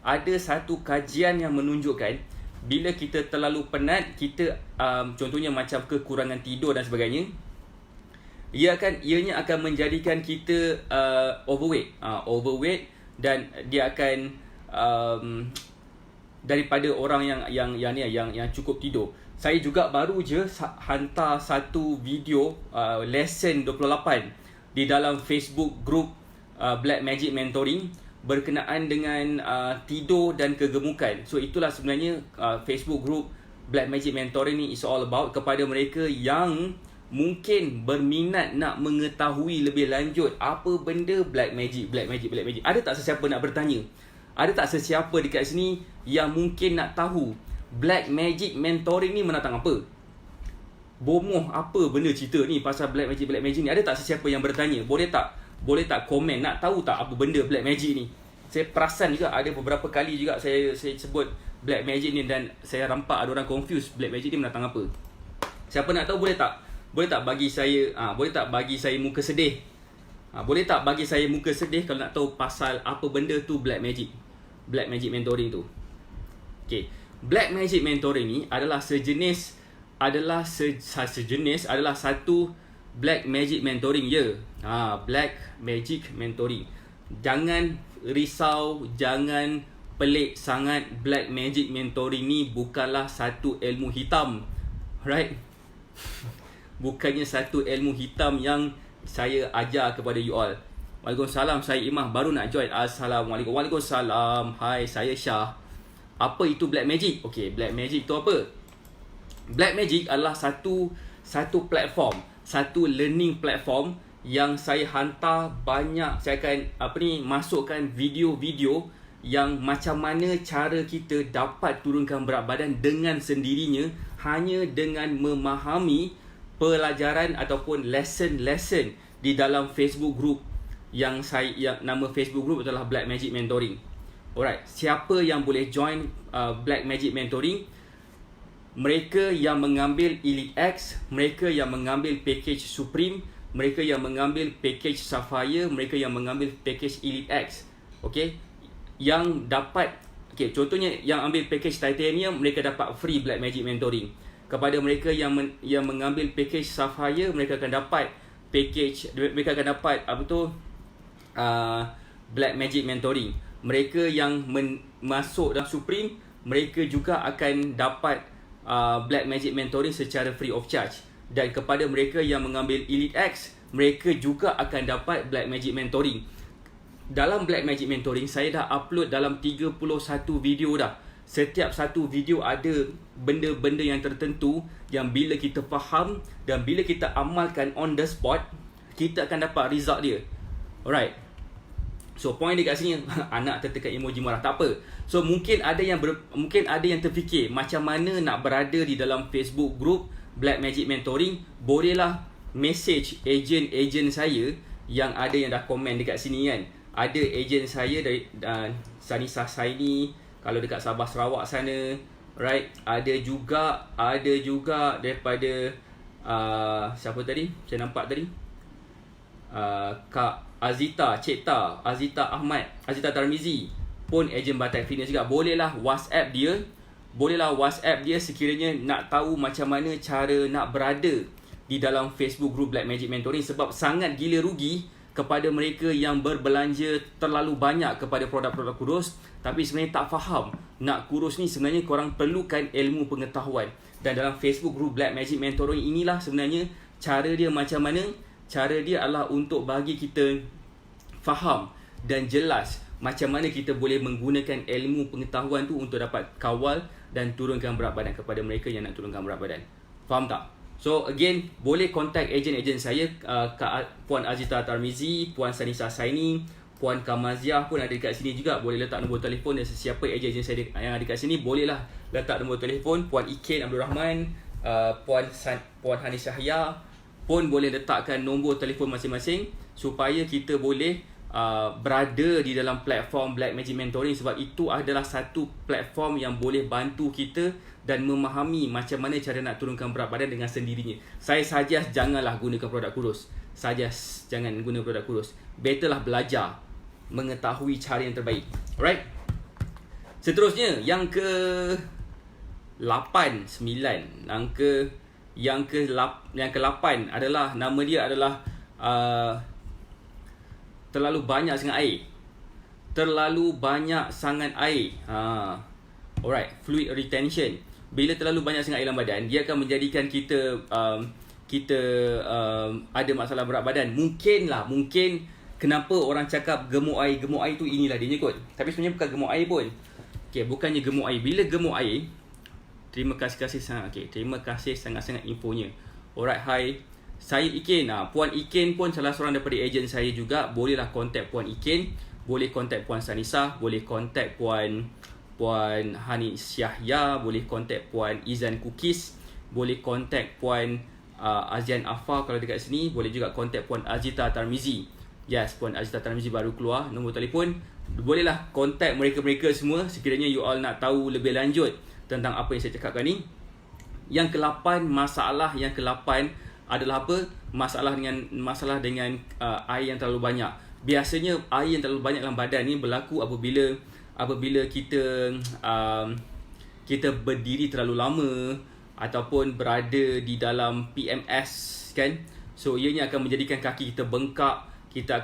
ada satu kajian yang menunjukkan bila kita terlalu penat, kita contohnya macam kekurangan tidur dan sebagainya, ianya akan menjadikan kita overweight dan dia akan daripada orang yang cukup tidur. Saya juga baru je hantar satu video lesson 28 di dalam Facebook group Black Magic Mentoring berkenaan dengan tidur dan kegemukan. So itulah sebenarnya Facebook group Black Magic Mentoring ni is all about kepada mereka yang mungkin berminat nak mengetahui lebih lanjut apa benda Black Magic. Ada tak sesiapa nak bertanya? Ada tak sesiapa dekat sini yang mungkin nak tahu Black Magic Mentoring ni menatang apa? Bomoh apa benda cerita ni pasal Black Magic ni? Ada tak sesiapa yang bertanya? Boleh tak komen, nak tahu tak apa benda Black Magic ni? Saya perasan juga ada beberapa kali juga saya sebut Black Magic ni dan saya rampak ada orang confuse Black Magic ni menatang apa. Siapa nak tahu boleh tak bagi saya muka sedih. Boleh tak bagi saya muka sedih kalau nak tahu pasal apa benda tu Black Magic Mentoring tu. Okay. Black Magic Mentoring ni adalah satu Black Magic Mentoring Black Magic Mentoring. Jangan risau, jangan pelik sangat. Black Magic Mentoring ni bukanlah satu ilmu hitam. Right? Bukannya satu ilmu hitam yang saya ajar kepada you all. Waalaikumsalam, saya Imah baru nak join. Assalamualaikum. Waalaikumsalam. Hai, saya Syah. Apa itu Black Magic? Okey, Black Magic tu apa? Black Magic adalah satu platform, satu learning platform yang saya hantar banyak. Saya akan masukkan video-video yang macam mana cara kita dapat turunkan berat badan dengan sendirinya hanya dengan memahami pelajaran ataupun lesson di dalam Facebook group yang nama Facebook group adalah Black Magic Mentoring. Alright, siapa yang boleh join Black Magic Mentoring? Mereka yang mengambil Elite X, mereka yang mengambil package Supreme mereka yang mengambil package Sapphire, mereka yang mengambil package Elite X, okey, yang dapat, okey, contohnya yang ambil package Titanium, mereka dapat free Blackmagic Mentoring. Kepada mereka yang mengambil package Sapphire, mereka akan dapat Blackmagic Mentoring. Mereka yang masuk dalam Supreme, mereka juga akan dapat Blackmagic Mentoring secara free of charge. Dan kepada mereka yang mengambil Elite X, mereka juga akan dapat Blackmagic Mentoring. Dalam Blackmagic Mentoring, saya dah upload dalam 31 video dah. Setiap satu video ada benda-benda yang tertentu yang bila kita faham dan bila kita amalkan on the spot, kita akan dapat result dia. Alright. So point dekat sini, anak tertekan emoji marah, tak apa. So mungkin ada yang terfikir macam mana nak berada di dalam Facebook group Blackmagic Mentoring. Bolehlah message ejen saya yang ada yang dah komen dekat sini kan. Ada ejen saya dari Sanisa Saini, kalau dekat Sabah Sarawak sana, right? Ada juga daripada siapa tadi? Saya nampak tadi. Kak Azita Ahmad, Azita Tarmizi pun ejen Batai Fitness juga. Bolehlah WhatsApp dia sekiranya nak tahu macam mana cara nak berada di dalam Facebook group Blackmagic Mentoring. Sebab sangat gila rugi kepada mereka yang berbelanja terlalu banyak kepada produk-produk kurus, tapi sebenarnya tak faham nak kurus ni sebenarnya korang perlukan ilmu pengetahuan. Dan dalam Facebook group Blackmagic Mentoring inilah sebenarnya cara dia macam mana. Cara dia adalah untuk bagi kita faham dan jelas macam mana kita boleh menggunakan ilmu pengetahuan tu untuk dapat kawal dan turunkan berat badan kepada mereka yang nak turunkan berat badan. Faham tak? So again, boleh contact ejen-ejen saya, Puan Azita Tarmizi, Puan Sanisa Saini, Puan Kamaziah pun ada dekat sini juga. Boleh letak nombor telefon, dan sesiapa ejen-ejen saya yang ada dekat sini, bolehlah letak nombor telefon. Puan Ikin Abdul Rahman, Puan Hanis Syahya pun boleh letakkan nombor telefon masing-masing supaya kita boleh berada di dalam platform Blackmagic Mentoring. Sebab itu adalah satu platform yang boleh bantu kita dan memahami macam mana cara nak turunkan berat badan dengan sendirinya. Saya suggest janganlah gunakan produk kurus. Jangan guna produk kurus. Betterlah belajar mengetahui cara yang terbaik. Alright. Seterusnya yang ke 8, 9, yang ke-8 adalah, nama dia adalah terlalu banyak sangat air. Alright, fluid retention. Bila terlalu banyak sangat air dalam badan, dia akan menjadikan kita ada masalah berat badan. Mungkin kenapa orang cakap gemuk air tu inilah dia kot. Tapi sebenarnya bukan gemuk air pun. Okey, bukannya gemuk air. Bila gemuk air, terima kasih sangat. Okey, terima kasih sangat-sangat infonya. Alright, hai. Saya Ikin. Puan Ikin pun salah seorang daripada ejen saya juga. Bolehlah contact Puan Ikin, boleh contact Puan Sanisa, boleh contact Puan Hanis Syahya, boleh contact Puan Izan Kukis, boleh contact Puan Azian Afar kalau dekat sini, boleh juga contact Puan Azita Tarmizi. Yes, Puan Azita Tarmizi baru keluar nombor telefon. Bolehlah contact mereka-mereka semua sekiranya you all nak tahu lebih lanjut tentang apa yang saya cakapkan ni. Yang ke-8, masalah yang ke-8 adalah apa? Masalah dengan air yang terlalu banyak. Biasanya air yang terlalu banyak dalam badan ni berlaku apabila kita berdiri terlalu lama ataupun berada di dalam PMS kan. So ianya akan menjadikan kaki kita bengkak. Kita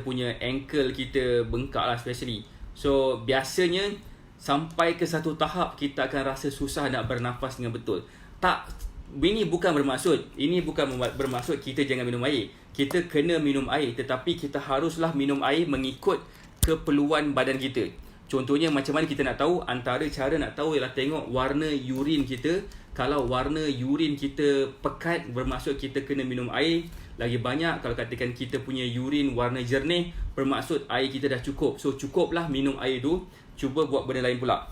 punya ankle kita bengkak lah especially. So biasanya sampai ke satu tahap kita akan rasa susah nak bernafas dengan betul. Ini bukan bermaksud kita jangan minum air. Kita kena minum air, tetapi kita haruslah minum air mengikut keperluan badan kita. Contohnya macam mana kita nak tahu? Antara cara nak tahu ialah tengok warna urin kita. Kalau warna urin kita pekat, bermaksud kita kena minum air lagi banyak. Kalau katakan kita punya urin warna jernih, bermaksud air kita dah cukup. So cukuplah minum air tu. Cuba buat benda lain pula.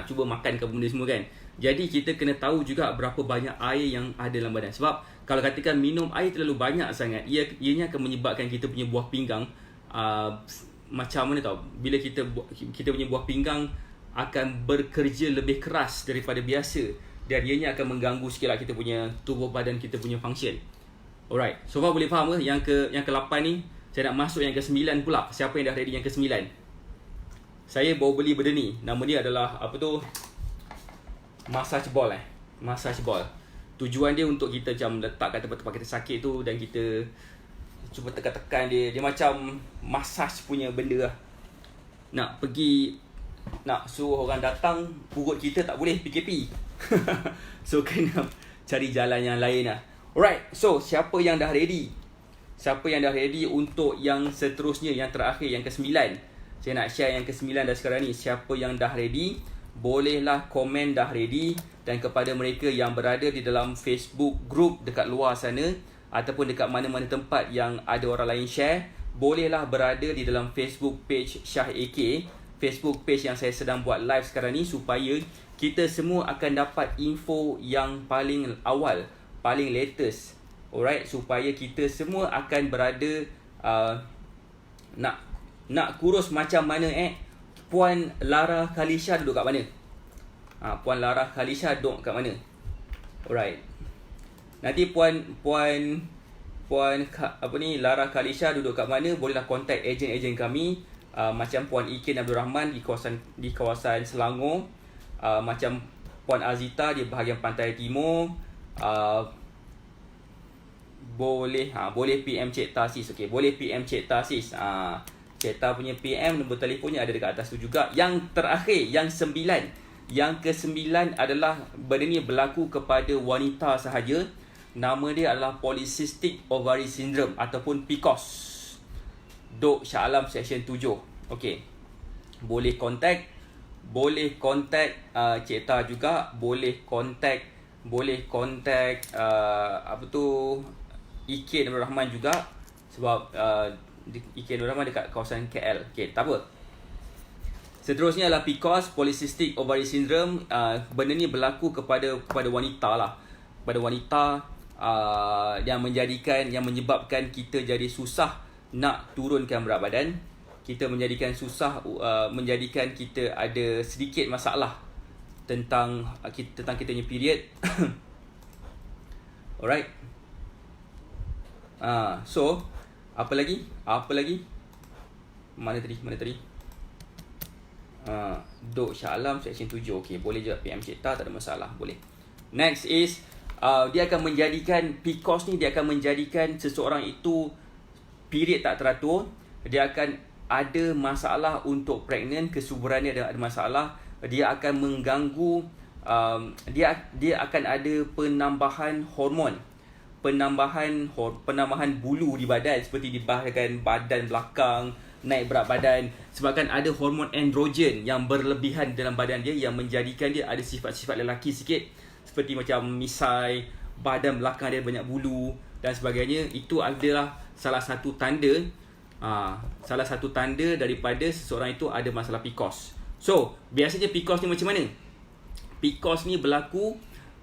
Cuba makan ke benda semua kan. Jadi kita kena tahu juga berapa banyak air yang ada dalam badan. Sebab kalau katakan minum air terlalu banyak sangat, ianya akan menyebabkan kita punya buah pinggang macam mana tau, bila kita punya buah pinggang akan bekerja lebih keras daripada biasa, dan ianya akan mengganggu sikit lah kita punya tubuh badan kita punya function. Alright, so far boleh faham ke? Yang ke-8 ni, saya nak masuk yang ke-9 pula. Siapa yang dah ready yang ke-9? Saya baru beli benda ni. Nama dia adalah apa tu? Massage ball Massage ball. Tujuan dia untuk kita macam letak kat tempat-tempat kita sakit tu dan kita cuba tekan-tekan dia. Dia macam massage punya benda lah. Nak suruh orang datang, urut kita tak boleh PKP. So kena cari jalan yang lain lah. Alright, so siapa yang dah ready? Siapa yang dah ready untuk yang seterusnya, yang terakhir, yang ke-9? Saya nak share yang ke-9 dah sekarang ni. Siapa yang dah ready, bolehlah komen dah ready. Dan kepada mereka yang berada di dalam Facebook group dekat luar sana, ataupun dekat mana-mana tempat yang ada orang lain share, bolehlah berada di dalam Facebook page Syah AK, Facebook page yang saya sedang buat live sekarang ni, supaya kita semua akan dapat info yang paling awal, paling latest. Alright, supaya kita semua akan berada nak kurus macam mana Puan Lara Khalisha duduk kat mana? Puan Lara Khalisha duduk kat mana? Alright. Nanti Puan Lara Khalisha duduk kat mana? Bolehlah contact ejen-ejen kami. Macam Puan Ikin Abdul Rahman di kawasan Selangor. Macam Puan Azita di bahagian pantai timur. Boleh PM Cik Tasis. Okey, boleh PM Cik Tasis. Cik Ta punya PM, nombor telefonnya ada dekat atas tu juga. Yang terakhir, yang 9. Yang ke-9 adalah benda ni berlaku kepada wanita sahaja. Nama dia adalah Polycystic Ovary Syndrome ataupun PCOS. Dok Shah Alam Section 7. Okey. Boleh contact Cik Ta juga, boleh contact Ikin Abdul Rahman juga, sebab Ikin Abdul Rahman dekat kawasan KL. Okey, tak apa. Seterusnya adalah PCOS, Polycystic Ovary Syndrome. Benda ni berlaku kepada wanita lah. Kepada wanita yang menyebabkan kita jadi susah nak turunkan berat badan. Menjadikan kita ada sedikit masalah tentang kita punya period. Alright. So apa lagi? Mana tadi? Dok Shah Alam Section 7. Okey, boleh je PM Cik Ta, tak ada masalah, boleh. Next is dia akan menjadikan PCOS ni, dia akan menjadikan seseorang itu period tak teratur. Dia akan ada masalah untuk pregnant, kesuburannya ada masalah. Dia akan mengganggu, dia akan ada penambahan hormon, penambahan bulu di badan, seperti di bahagian badan belakang, naik berat badan, sebabkan ada hormon androgen yang berlebihan dalam badan dia, yang menjadikan dia ada sifat-sifat lelaki sikit, seperti macam misai, badan belakang dia banyak bulu dan sebagainya. Itu adalah salah satu tanda daripada seseorang itu ada masalah PCOS. So, biasanya PCOS ni macam mana? PCOS ni berlaku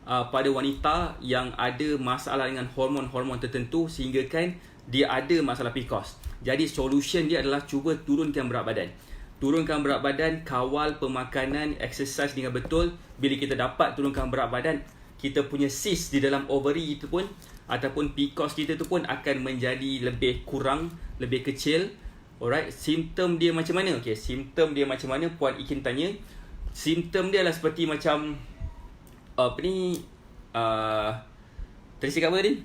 pada wanita yang ada masalah dengan hormon-hormon tertentu sehingga kan dia ada masalah PCOS. Jadi solution dia adalah cuba turunkan berat badan. Turunkan berat badan, kawal pemakanan, exercise dengan betul. Bila kita dapat turunkan berat badan, kita punya cyst di dalam ovary itu pun ataupun PCOS kita tu pun akan menjadi lebih kurang, lebih kecil. Alright, simptom dia macam mana? Okey, simptom dia macam mana? Puan Ikin tanya. Simptom dia adalah seperti macam tadi cakap apa tadi?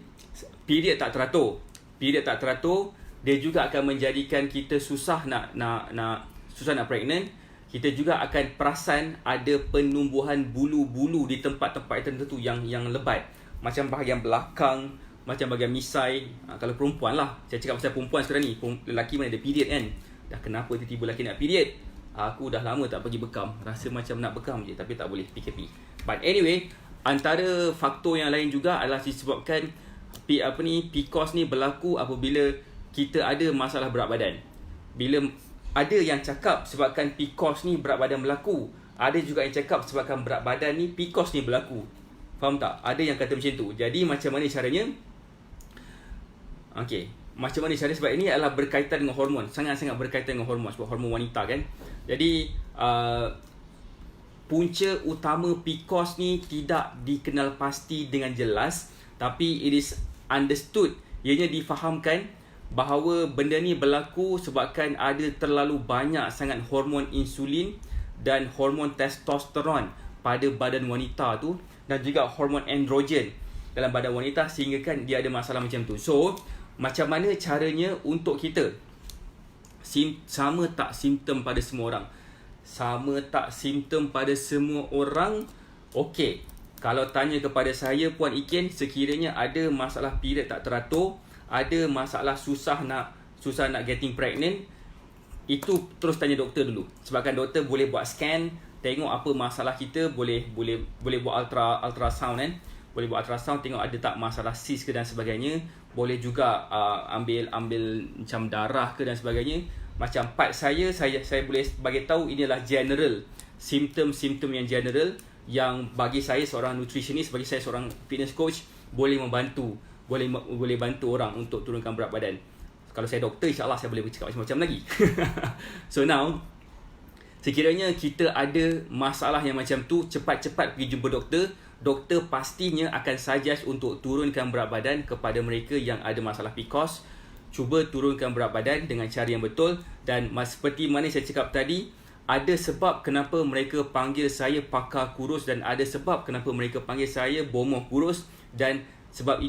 Period tak teratur. Dia juga akan menjadikan kita susah nak pregnant. Kita juga akan perasan ada penumbuhan bulu-bulu di tempat-tempat tertentu yang lebat. Macam bahagian belakang, macam bahagian misai. Kalau perempuan lah, saya cakap pasal perempuan sekarang ni. Lelaki mana ada period kan? Dah kenapa tiba-tiba lelaki nak period? Aku dah lama tak pergi bekam. Rasa macam nak bekam je, tapi tak boleh PKP. But anyway, antara faktor yang lain juga adalah disebabkan PCOS ni berlaku apabila kita ada masalah berat badan. Bila ada yang cakap sebabkan PCOS ni berat badan berlaku, ada juga yang cakap sebabkan berat badan ni PCOS ni berlaku. Faham tak? Ada yang kata macam tu. Jadi macam mana caranya? Okey, macam mana caranya? Sebab ini adalah berkaitan dengan hormon. Sangat-sangat berkaitan dengan hormon. Sebab hormon wanita kan. Jadi punca utama PCOS ni tidak dikenal pasti dengan jelas, tapi it is understood Ianya difahamkan bahawa benda ni berlaku sebabkan ada terlalu banyak sangat hormon insulin dan hormon testosteron pada badan wanita tu, dan juga hormon androgen dalam badan wanita, sehingga kan dia ada masalah macam tu. So, macam mana caranya untuk kita sama tak simptom pada semua orang? Sama tak simptom pada semua orang? Okey, kalau tanya kepada saya Puan Ikin, sekiranya ada masalah period tak teratur, ada masalah susah nak getting pregnant, itu terus tanya doktor dulu. Sebabkan doktor boleh buat scan, tengok apa masalah kita, boleh buat ultrasound kan. Boleh buat ultrasound, tengok ada tak masalah cyst ke dan sebagainya. Boleh juga ambil macam darah ke dan sebagainya. Macam part saya boleh bagi tahu ini adalah general, simptom-simptom yang general, yang bagi saya seorang nutritionist, bagi saya seorang fitness coach, boleh membantu, boleh bantu orang untuk turunkan berat badan. Kalau saya doktor, insyaAllah saya boleh bercakap macam-macam lagi. So now, sekiranya kita ada masalah yang macam tu, cepat-cepat pergi jumpa doktor. Doktor pastinya akan suggest untuk turunkan berat badan kepada mereka yang ada masalah PCOS. Cuba turunkan berat badan dengan cara yang betul. Dan seperti mana saya cakap tadi, ada sebab kenapa mereka panggil saya pakar kurus, dan ada sebab kenapa mereka panggil saya bomoh kurus. Dan sebab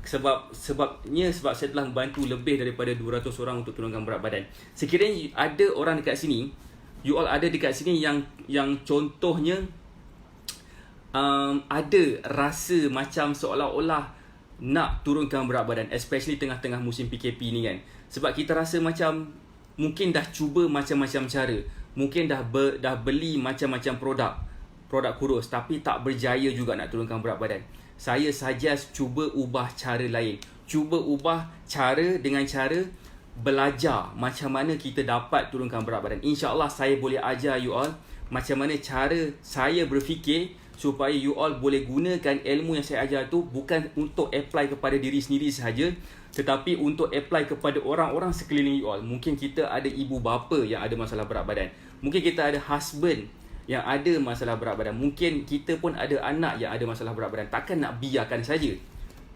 saya telah membantu lebih daripada 200 orang untuk turunkan berat badan. Sekiranya ada orang dekat sini, you all ada dekat sini yang contohnya ada rasa macam seolah-olah nak turunkan berat badan, especially tengah-tengah musim PKP ni kan. Sebab kita rasa macam mungkin dah cuba macam-macam cara, mungkin dah beli macam-macam produk kurus, tapi tak berjaya juga nak turunkan berat badan. Saya suggest cuba ubah cara lain. Cuba ubah cara dengan cara belajar macam mana kita dapat turunkan berat badan. InsyaAllah saya boleh ajar you all macam mana cara saya berfikir, supaya you all boleh gunakan ilmu yang saya ajar tu bukan untuk apply kepada diri sendiri sahaja, tetapi untuk apply kepada orang-orang sekeliling you all. Mungkin kita ada ibu bapa yang ada masalah berat badan. Mungkin kita ada husband yang ada masalah berat badan. Mungkin kita pun ada anak yang ada masalah berat badan. Takkan nak biarkan saja.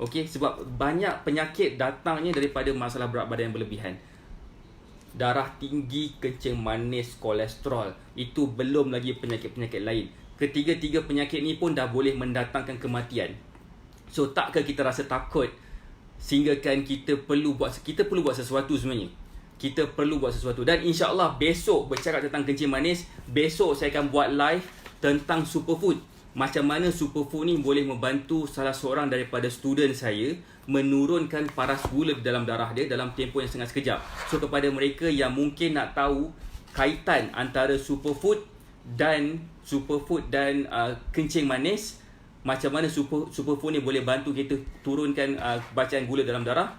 Okey, sebab banyak penyakit datangnya daripada masalah berat badan yang berlebihan. Darah tinggi, kencing manis, kolesterol, itu belum lagi penyakit-penyakit lain. Ketiga-tiga penyakit ni pun dah boleh mendatangkan kematian. So, takkah kita rasa takut sehinggakan kita perlu buat sesuatu sebenarnya. Kita perlu buat sesuatu. Dan insyaAllah besok bercakap tentang kencing manis. Besok saya akan buat live tentang superfood. Macam mana superfood ni boleh membantu salah seorang daripada student saya menurunkan paras gula dalam darah dia dalam tempoh yang sangat sekejap. So kepada mereka yang mungkin nak tahu kaitan antara superfood dan kencing manis, macam mana superfood ni boleh bantu kita turunkan bacaan gula dalam darah,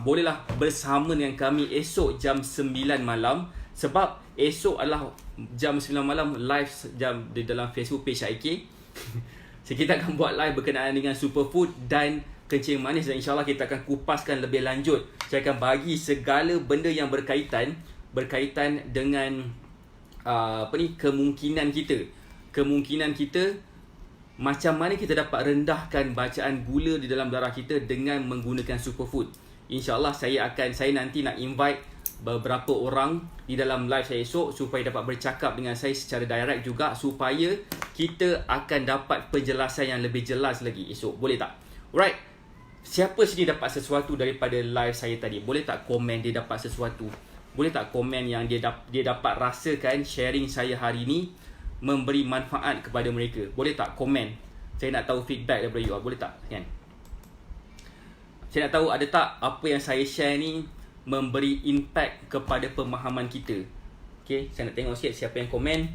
bolehlah bersama dengan kami esok jam 9 malam. Sebab esok adalah jam 9 malam live di dalam Facebook page IK. So kita akan buat live berkenaan dengan superfood dan kencing manis, dan insyaAllah kita akan kupaskan lebih lanjut. Saya akan bagi segala benda yang berkaitan dengan kemungkinan kita macam mana kita dapat rendahkan bacaan gula di dalam darah kita dengan menggunakan superfood. InsyaAllah saya nanti nak invite beberapa orang di dalam live saya esok supaya dapat bercakap dengan saya secara direct juga, supaya kita akan dapat penjelasan yang lebih jelas lagi esok. Boleh tak? Alright. Siapa sini dapat sesuatu daripada live saya tadi? Boleh tak komen dia dapat sesuatu? Boleh tak komen yang dia dapat rasakan sharing saya hari ni memberi manfaat kepada mereka? Boleh tak komen? Saya nak tahu feedback daripada you all. Boleh tak? Kan? Saya nak tahu ada tak apa yang saya share ni memberi impact kepada pemahaman kita. Okay, saya nak tengok sikit siapa yang komen.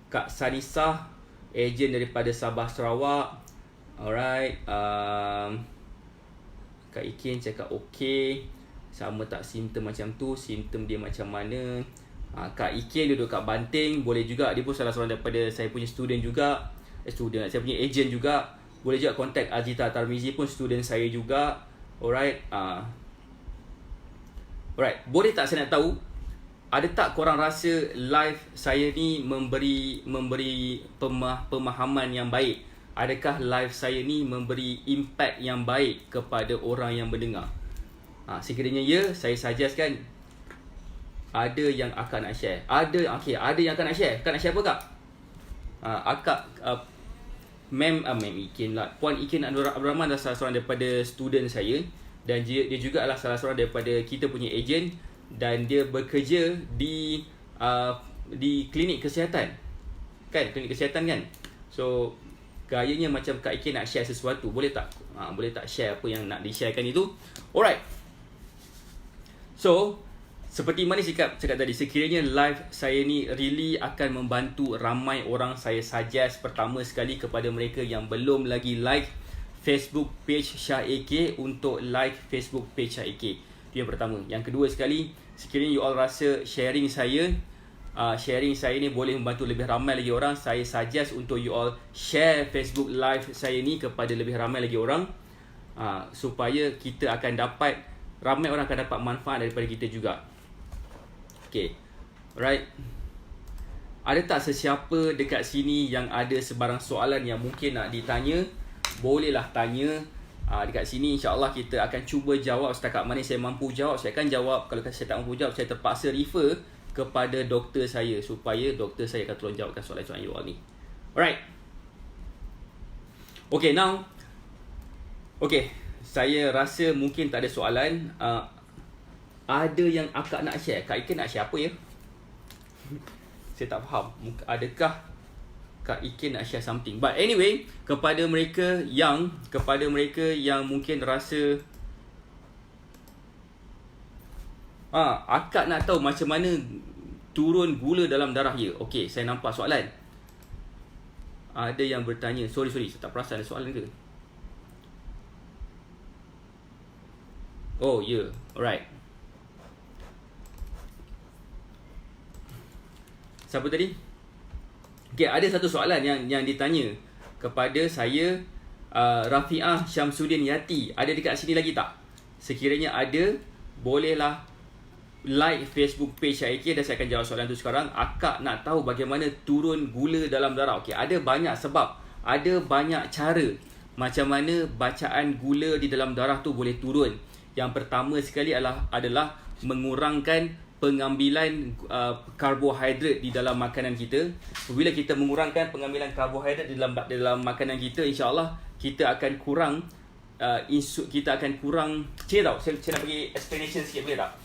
Kak Sarisah, ejen daripada Sabah Sarawak. Alright. Kak Ikin cakap okey. Sama tak simptom macam tu? Simptom dia macam mana? Kak Ikin duduk kat Banting. Boleh juga. Dia pun salah seorang daripada saya punya student juga. Saya punya ejen juga. Boleh juga contact Azita Tarmizi, pun student saya juga. Alright. Alright. Boleh tak saya nak tahu, ada tak korang rasa live saya ni memberi pemahaman yang baik? Adakah live saya ni memberi impact yang baik kepada orang yang mendengar? Sekiranya ya, saya suggestkan ada yang akan nak share. Ada yang akan nak share. Kak nak share apa Kak? Akak Mem Ikin lah. Puan Ikin Abdul Rahman adalah salah seorang daripada student saya, dan dia juga adalah salah seorang daripada kita punya ejen, dan dia bekerja di klinik kesihatan. Kan, klinik kesihatan kan. So gayanya macam Kak Ikin nak share sesuatu. Boleh tak? Boleh tak share apa yang nak di-sharekan itu? Alright. So seperti mana cakap tadi, sekiranya live saya ni really akan membantu ramai orang, saya suggest pertama sekali kepada mereka yang belum lagi like Facebook page Syah AK untuk like Facebook page Syah AK. Itu yang pertama. Yang kedua sekali, sekiranya you all rasa sharing saya ni boleh membantu lebih ramai lagi orang, saya suggest untuk you all share Facebook live saya ni kepada lebih ramai lagi orang, supaya kita akan dapat, ramai orang akan dapat manfaat daripada kita juga. Okay, right. Ada tak sesiapa dekat sini yang ada sebarang soalan yang mungkin nak ditanya? Bolehlah tanya dekat sini. InsyaAllah kita akan cuba jawab setakat mana saya mampu jawab. Saya akan jawab. Kalau saya tak mampu jawab, saya terpaksa refer kepada doktor saya, supaya doktor saya akan tolong jawabkan soalan-soalan you all ni. Alright. Okay, now. Okay, saya rasa mungkin tak ada soalan. Ada yang akak nak share? Kak Ikin nak share apa ya? Saya tak faham. Adakah Kak Ikin nak share something? But anyway, kepada mereka yang mungkin rasa akak nak tahu macam mana turun gula dalam darah ya. Okey, saya nampak soalan. Ada yang bertanya. Sorry, saya tak perasan ada soalan ke? Oh, ya. Yeah. Alright. Siapa tadi? Okay, ada satu soalan yang ditanya kepada saya, Rafi'ah Syamsuddin Yati. Ada dekat sini lagi tak? Sekiranya ada, bolehlah like Facebook page Syah AK, dan saya akan jawab soalan tu sekarang. Akak nak tahu bagaimana turun gula dalam darah. Okey, ada banyak sebab, ada banyak cara macam mana bacaan gula di dalam darah tu boleh turun. Yang pertama sekali adalah mengurangkan pengambilan karbohidrat di dalam makanan kita. Bila kita mengurangkan pengambilan karbohidrat di dalam makanan kita, insya-Allah kita akan kurang Cik tahu, saya nak bagi explanation sikit, boleh tak?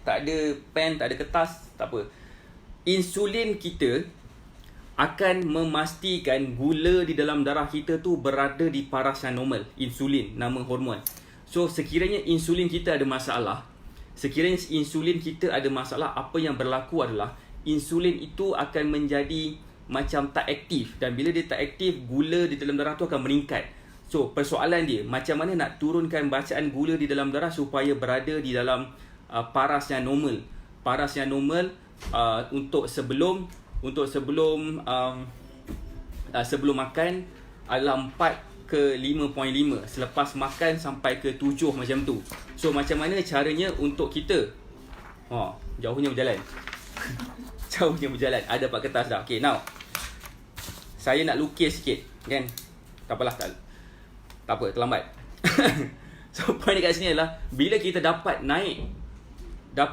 Tak ada pen, tak ada kertas, tak apa. Insulin kita akan memastikan gula di dalam darah kita tu berada di paras yang normal. Insulin, nama hormon. So sekiranya insulin kita ada masalah, apa yang berlaku adalah insulin itu akan menjadi macam tak aktif, dan bila dia tak aktif, gula di dalam darah tu akan meningkat. So persoalan dia, macam mana nak turunkan bacaan gula di dalam darah supaya berada di dalam paras yang normal. Paras yang normal untuk sebelum makan adalah 4 ke 5.5, selepas makan sampai ke 7 macam tu. So macam mana caranya untuk kita jauhnya berjalan ada pak kertas dah. Okay, now saya nak lukis sikit kan. Tak apalah, tak apa, terlambat. So point dekat sini adalah bila kita dapat naik,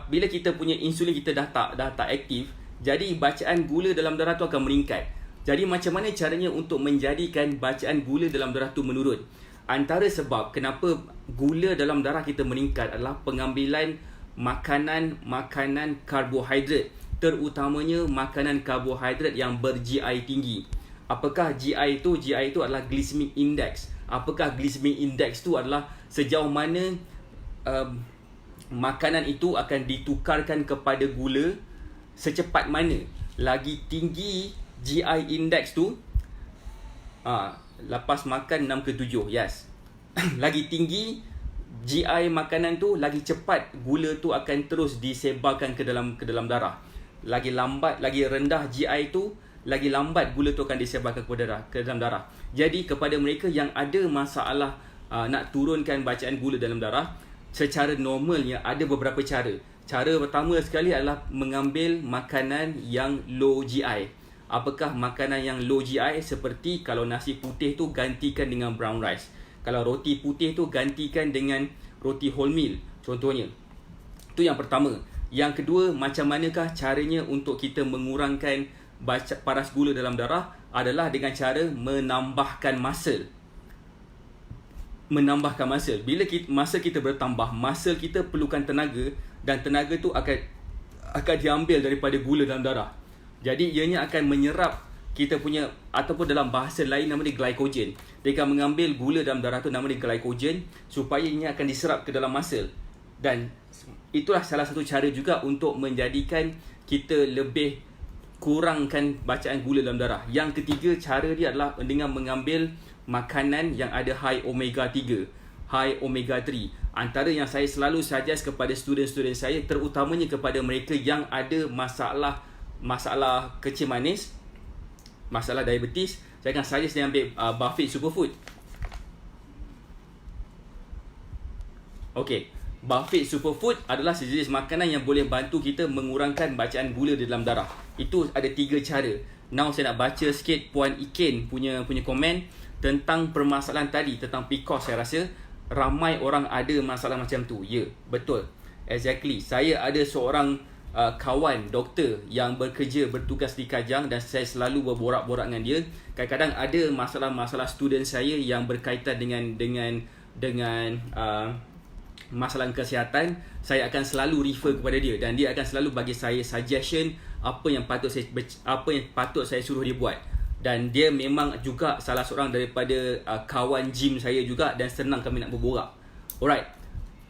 bila kita punya insulin kita dah tak aktif, jadi bacaan gula dalam darah tu akan meningkat. Jadi macam mana caranya untuk menjadikan bacaan gula dalam darah tu menurun? Antara sebab kenapa gula dalam darah kita meningkat adalah pengambilan makanan karbohidrat, terutamanya makanan karbohidrat yang ber-GI tinggi. Apakah GI itu? GI itu adalah glycemic index. Apakah glycemic index itu adalah sejauh mana makanan itu akan ditukarkan kepada gula, secepat mana. Lagi tinggi GI index tu lepas makan 6 ke 7, yes. Lagi tinggi GI makanan tu, lagi cepat gula tu akan terus disebarkan ke dalam darah. Lagi lambat, lagi rendah GI tu, lagi lambat gula tu akan disebarkan ke dalam darah. Jadi kepada mereka yang ada masalah nak turunkan bacaan gula dalam darah, secara normalnya ada beberapa cara. Cara pertama sekali adalah mengambil makanan yang low GI. Apakah makanan yang low GI? Seperti kalau nasi putih tu gantikan dengan brown rice. Kalau roti putih tu gantikan dengan roti wholemeal contohnya. Itu yang pertama. Yang kedua, macam manakah caranya untuk kita mengurangkan paras gula dalam darah adalah dengan cara menambahkan muscle. Bila masa kita bertambah, muscle kita perlukan tenaga, dan tenaga tu akan diambil daripada gula dalam darah. Jadi ianya akan menyerap kita punya, ataupun dalam bahasa lain nama dia glycogen. Dia akan mengambil gula dalam darah tu, nama dia glycogen, supaya ianya akan diserap ke dalam muscle. Dan itulah salah satu cara juga untuk menjadikan kita lebih kurangkan bacaan gula dalam darah. Yang ketiga, cara dia adalah dengan mengambil makanan yang ada high omega 3, high omega 3. Antara yang saya selalu suggest kepada student-student saya, terutamanya kepada mereka yang ada masalah kecil manis, masalah diabetes, saya akan suggest dia ambil Buffett Superfood. Okey, Buffett Superfood adalah sejenis makanan yang boleh bantu kita mengurangkan bacaan gula di dalam darah. Itu ada 3 cara. Now saya nak baca sikit Puan Iken punya komen tentang permasalahan tadi, tentang PCOS. Saya rasa ramai orang ada masalah macam tu. Ya, betul. Exactly. Saya ada seorang kawan doktor yang bertugas di Kajang, dan saya selalu berborak-borak dengan dia. Kadang-kadang ada masalah-masalah student saya yang berkaitan dengan masalah kesihatan, saya akan selalu refer kepada dia, dan dia akan selalu bagi saya suggestion apa yang patut saya suruh dia buat. Dan dia memang juga salah seorang daripada kawan gym saya juga, dan senang kami nak berborak. Alright.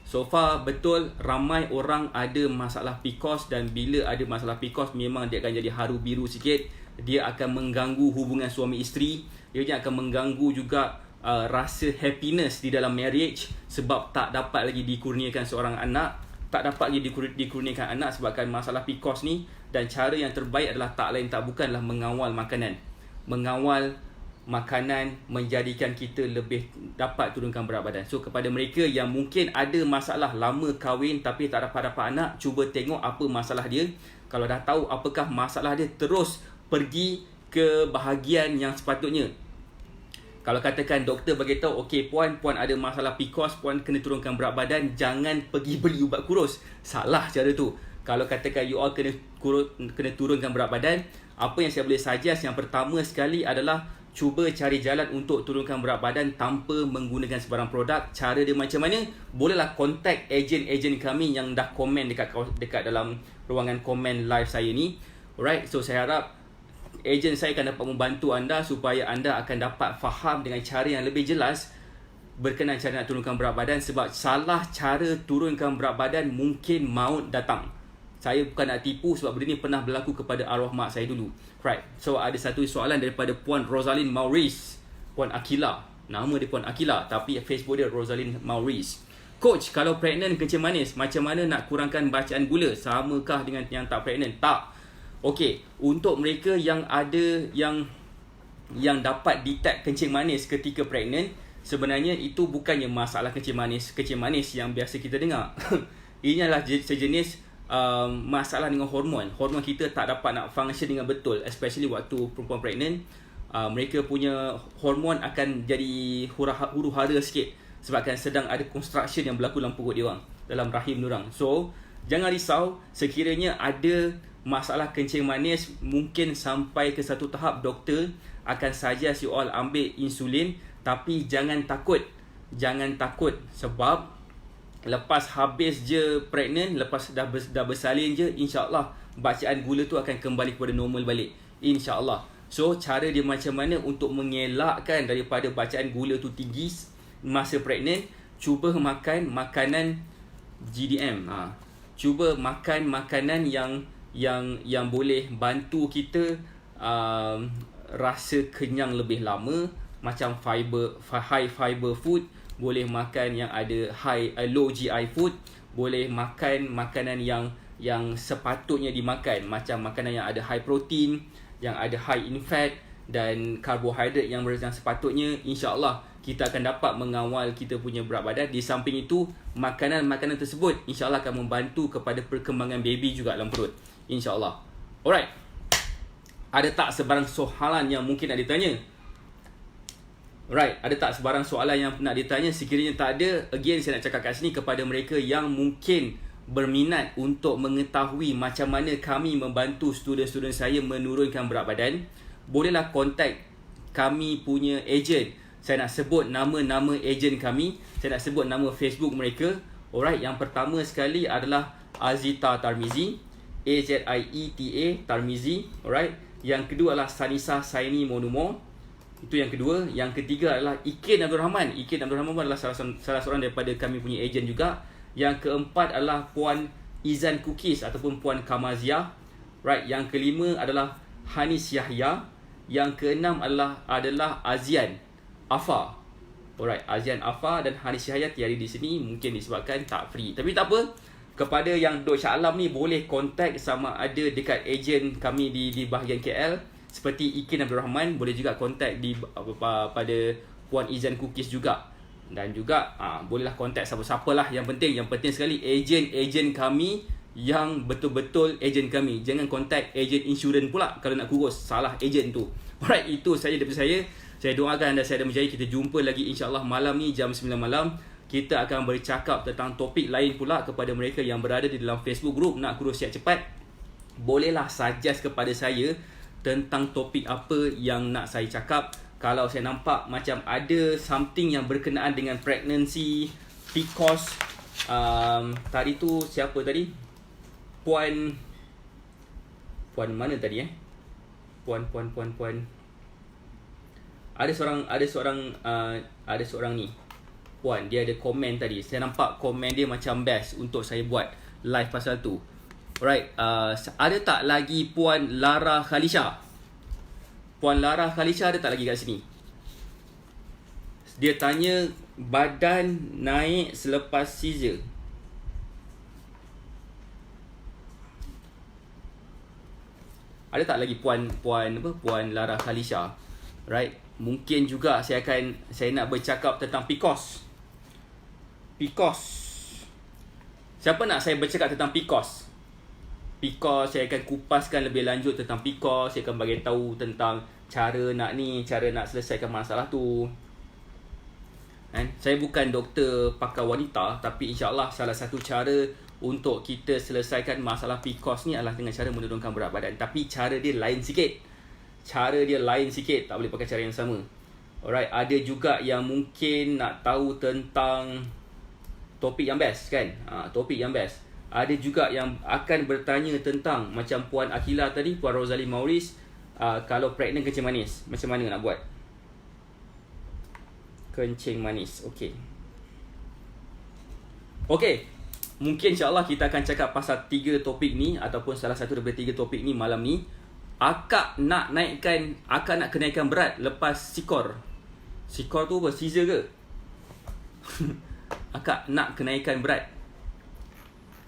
So far betul, ramai orang ada masalah PCOS, dan bila ada masalah PCOS memang dia akan jadi haru biru sikit. Dia akan mengganggu hubungan suami isteri, dia akan mengganggu juga rasa happiness di dalam marriage, sebab tak dapat lagi dikurniakan seorang anak, tak dapat lagi dikurniakan anak sebabkan masalah PCOS ni. Dan cara yang terbaik adalah tak lain tak bukanlah mengawal makanan. Mengawal makanan menjadikan kita lebih dapat turunkan berat badan. So kepada mereka yang mungkin ada masalah lama kahwin tapi tak dapat anak, cuba tengok apa masalah dia. Kalau dah tahu apakah masalah dia, terus pergi ke bahagian yang sepatutnya. Kalau katakan doktor bagi tahu, okey puan ada masalah PCOS, puan kena turunkan berat badan, jangan pergi beli ubat kurus. Salah cara tu. Kalau katakan you all kena turunkan berat badan, apa yang saya boleh suggest, yang pertama sekali adalah cuba cari jalan untuk turunkan berat badan tanpa menggunakan sebarang produk. Cara dia macam mana? Bolehlah contact ejen-ejen kami yang dah komen dekat dalam ruangan komen live saya ni. Alright, so saya harap ejen saya akan dapat membantu anda supaya anda akan dapat faham dengan cara yang lebih jelas berkenaan cara nak turunkan berat badan. Sebab salah cara turunkan berat badan, mungkin maut datang. Saya bukan nak tipu, sebab benda ni pernah berlaku kepada arwah mak saya dulu. Right, so ada satu soalan daripada Puan Rosalind Maurice, Puan Akila. Nama dia Puan Akila, tapi Facebook dia Rosalind Maurice. Coach, kalau pregnant kencing manis, macam mana nak kurangkan bacaan gula? Samakah dengan yang tak pregnant? Tak. Okey, untuk mereka yang ada yang dapat detect kencing manis ketika pregnant, sebenarnya itu bukannya masalah kencing manis yang biasa kita dengar. Ini adalah sejenis masalah dengan hormon. Hormon kita tak dapat nak function dengan betul, especially waktu perempuan pregnant. Mereka punya hormon akan jadi huru-hara sikit sebabkan sedang ada construction yang berlaku dalam perut dia orang, dalam rahim dia orang. So jangan risau, sekiranya ada masalah kencing manis, mungkin sampai ke satu tahap doktor akan suggest you all ambil insulin. Tapi jangan takut sebab lepas habis je pregnant, lepas dah bersalin je, insyaAllah bacaan gula tu akan kembali kepada normal balik, insyaAllah. So cara dia macam mana untuk mengelakkan daripada bacaan gula tu tinggi masa pregnant? Cuba makan makanan GDM. Cuba makan makanan yang boleh bantu kita rasa kenyang lebih lama, macam high fiber food. Boleh makan yang ada low GI food. Boleh makan makanan yang sepatutnya dimakan, macam makanan yang ada high protein, yang ada high in fat dan karbohidrat yang sepatutnya. InsyaAllah kita akan dapat mengawal kita punya berat badan. Di samping itu, makanan-makanan tersebut InsyaAllah akan membantu kepada perkembangan baby juga dalam perut, InsyaAllah. Alright, ada tak sebarang soalan yang mungkin nak ditanya? Alright, ada tak sebarang soalan yang nak ditanya? Sekiranya tak ada, again saya nak cakap kat sini kepada mereka yang mungkin berminat untuk mengetahui macam mana kami membantu student-student saya menurunkan berat badan, bolehlah contact kami punya agent. Saya nak sebut nama-nama agent kami, saya nak sebut nama Facebook mereka. Alright, yang pertama sekali adalah Azita Tarmizi, Azieta Tarmizi. Alright, yang kedua adalah Sanisa Saini Monumo. Itu yang kedua. Yang ketiga adalah Ikin Abdul Rahman. Ikin Abdul Rahman adalah salah seorang daripada kami punya agent juga. Yang keempat adalah Puan Izan Cookies ataupun Puan Kamazia. Right, yang kelima adalah Hanis Yahya. Yang keenam adalah Azian Afa. Alright, Azian Afa dan Hanis Yahya tiada di sini mungkin disebabkan tak free. Tapi tak apa. Kepada yang duk Shah Alam ni boleh contact sama ada dekat agent kami di bahagian KL seperti Ikin Abdul Rahman, boleh juga contact pada Puan Izan Cookies juga. Dan juga bolehlah contact siapa-siapa lah. Yang penting sekali agent kami yang betul-betul agent kami. Jangan contact agent insurans pula kalau nak kurus, salah agent tu. Alright, itu saja daripada saya. Saya doakan anda saya ada berjaya. Kita jumpa lagi insya-Allah malam ni jam 9 malam. Kita akan bercakap tentang topik lain pula kepada mereka yang berada di dalam Facebook group Nak Kurus Sihat Cepat. Bolehlah suggest kepada saya tentang topik apa yang nak saya cakap. Kalau saya nampak macam ada something yang berkenaan dengan pregnancy, PCOS, tadi tu siapa tadi? Puan mana tadi Puan. Ada seorang ni. Puan, dia ada komen tadi. Saya nampak komen dia macam best untuk saya buat live pasal tu. Alright, ada tak lagi Puan Lara Khalisha? Puan Lara Khalisha ada tak lagi kat sini? Dia tanya badan naik selepas caesar. Ada tak lagi Puan Lara Khalisha? Right, mungkin juga saya nak bercakap tentang PCOS. Siapa nak saya bercakap tentang PCOS? Saya akan kupaskan lebih lanjut tentang PCOS. Saya akan bagi tahu tentang cara nak selesaikan masalah tu. Saya bukan doktor pakar wanita, tapi insya-Allah salah satu cara untuk kita selesaikan masalah PCOS ni adalah dengan cara menurunkan berat badan. Tapi cara dia lain sikit. Tak boleh pakai cara yang sama. Alright, ada juga yang mungkin nak tahu tentang topik yang best kan? Topik yang best. Ada juga yang akan bertanya tentang macam Puan Akila tadi, Puan Rosalie Maurice, kalau pregnant kencing manis, macam mana nak buat? Kencing manis, okey. Mungkin insya-Allah kita akan cakap pasal 3 topik ni ataupun salah satu daripada 3 topik ni malam ni. Akak nak kenaikan berat lepas sikor. Sikor tu apa? Caesar ke? Akak nak kenaikan berat.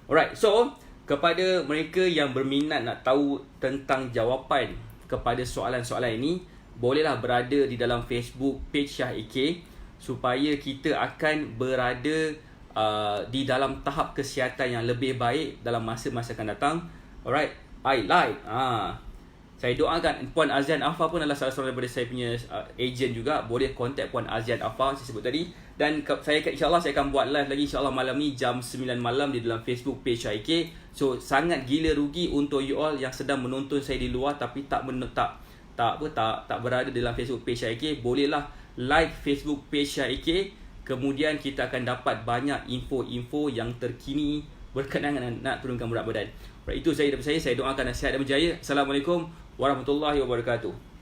Alright, so kepada mereka yang berminat nak tahu tentang jawapan kepada soalan-soalan ini, bolehlah berada di dalam Facebook page Syah AK supaya kita akan berada di dalam tahap kesihatan yang lebih baik dalam masa-masa akan datang. Alright, I like. Saya doakan Puan Azian Afa pun adalah salah seorang daripada saya punya agent juga. Boleh contact Puan Azian Afa saya sebut tadi. Dan insyaAllah saya akan buat live lagi insyaAllah malam ni jam 9 malam di dalam Facebook page IK. So sangat gila rugi untuk you all yang sedang menonton saya di luar tapi tak berada dalam Facebook page IK. Bolehlah like Facebook page IK. Kemudian kita akan dapat banyak info-info yang terkini berkenaan dengan nak turunkan berat badan. Itu saya daripada saya doakan sihat dan berjaya. Assalamualaikum warahmatullahi wabarakatuh.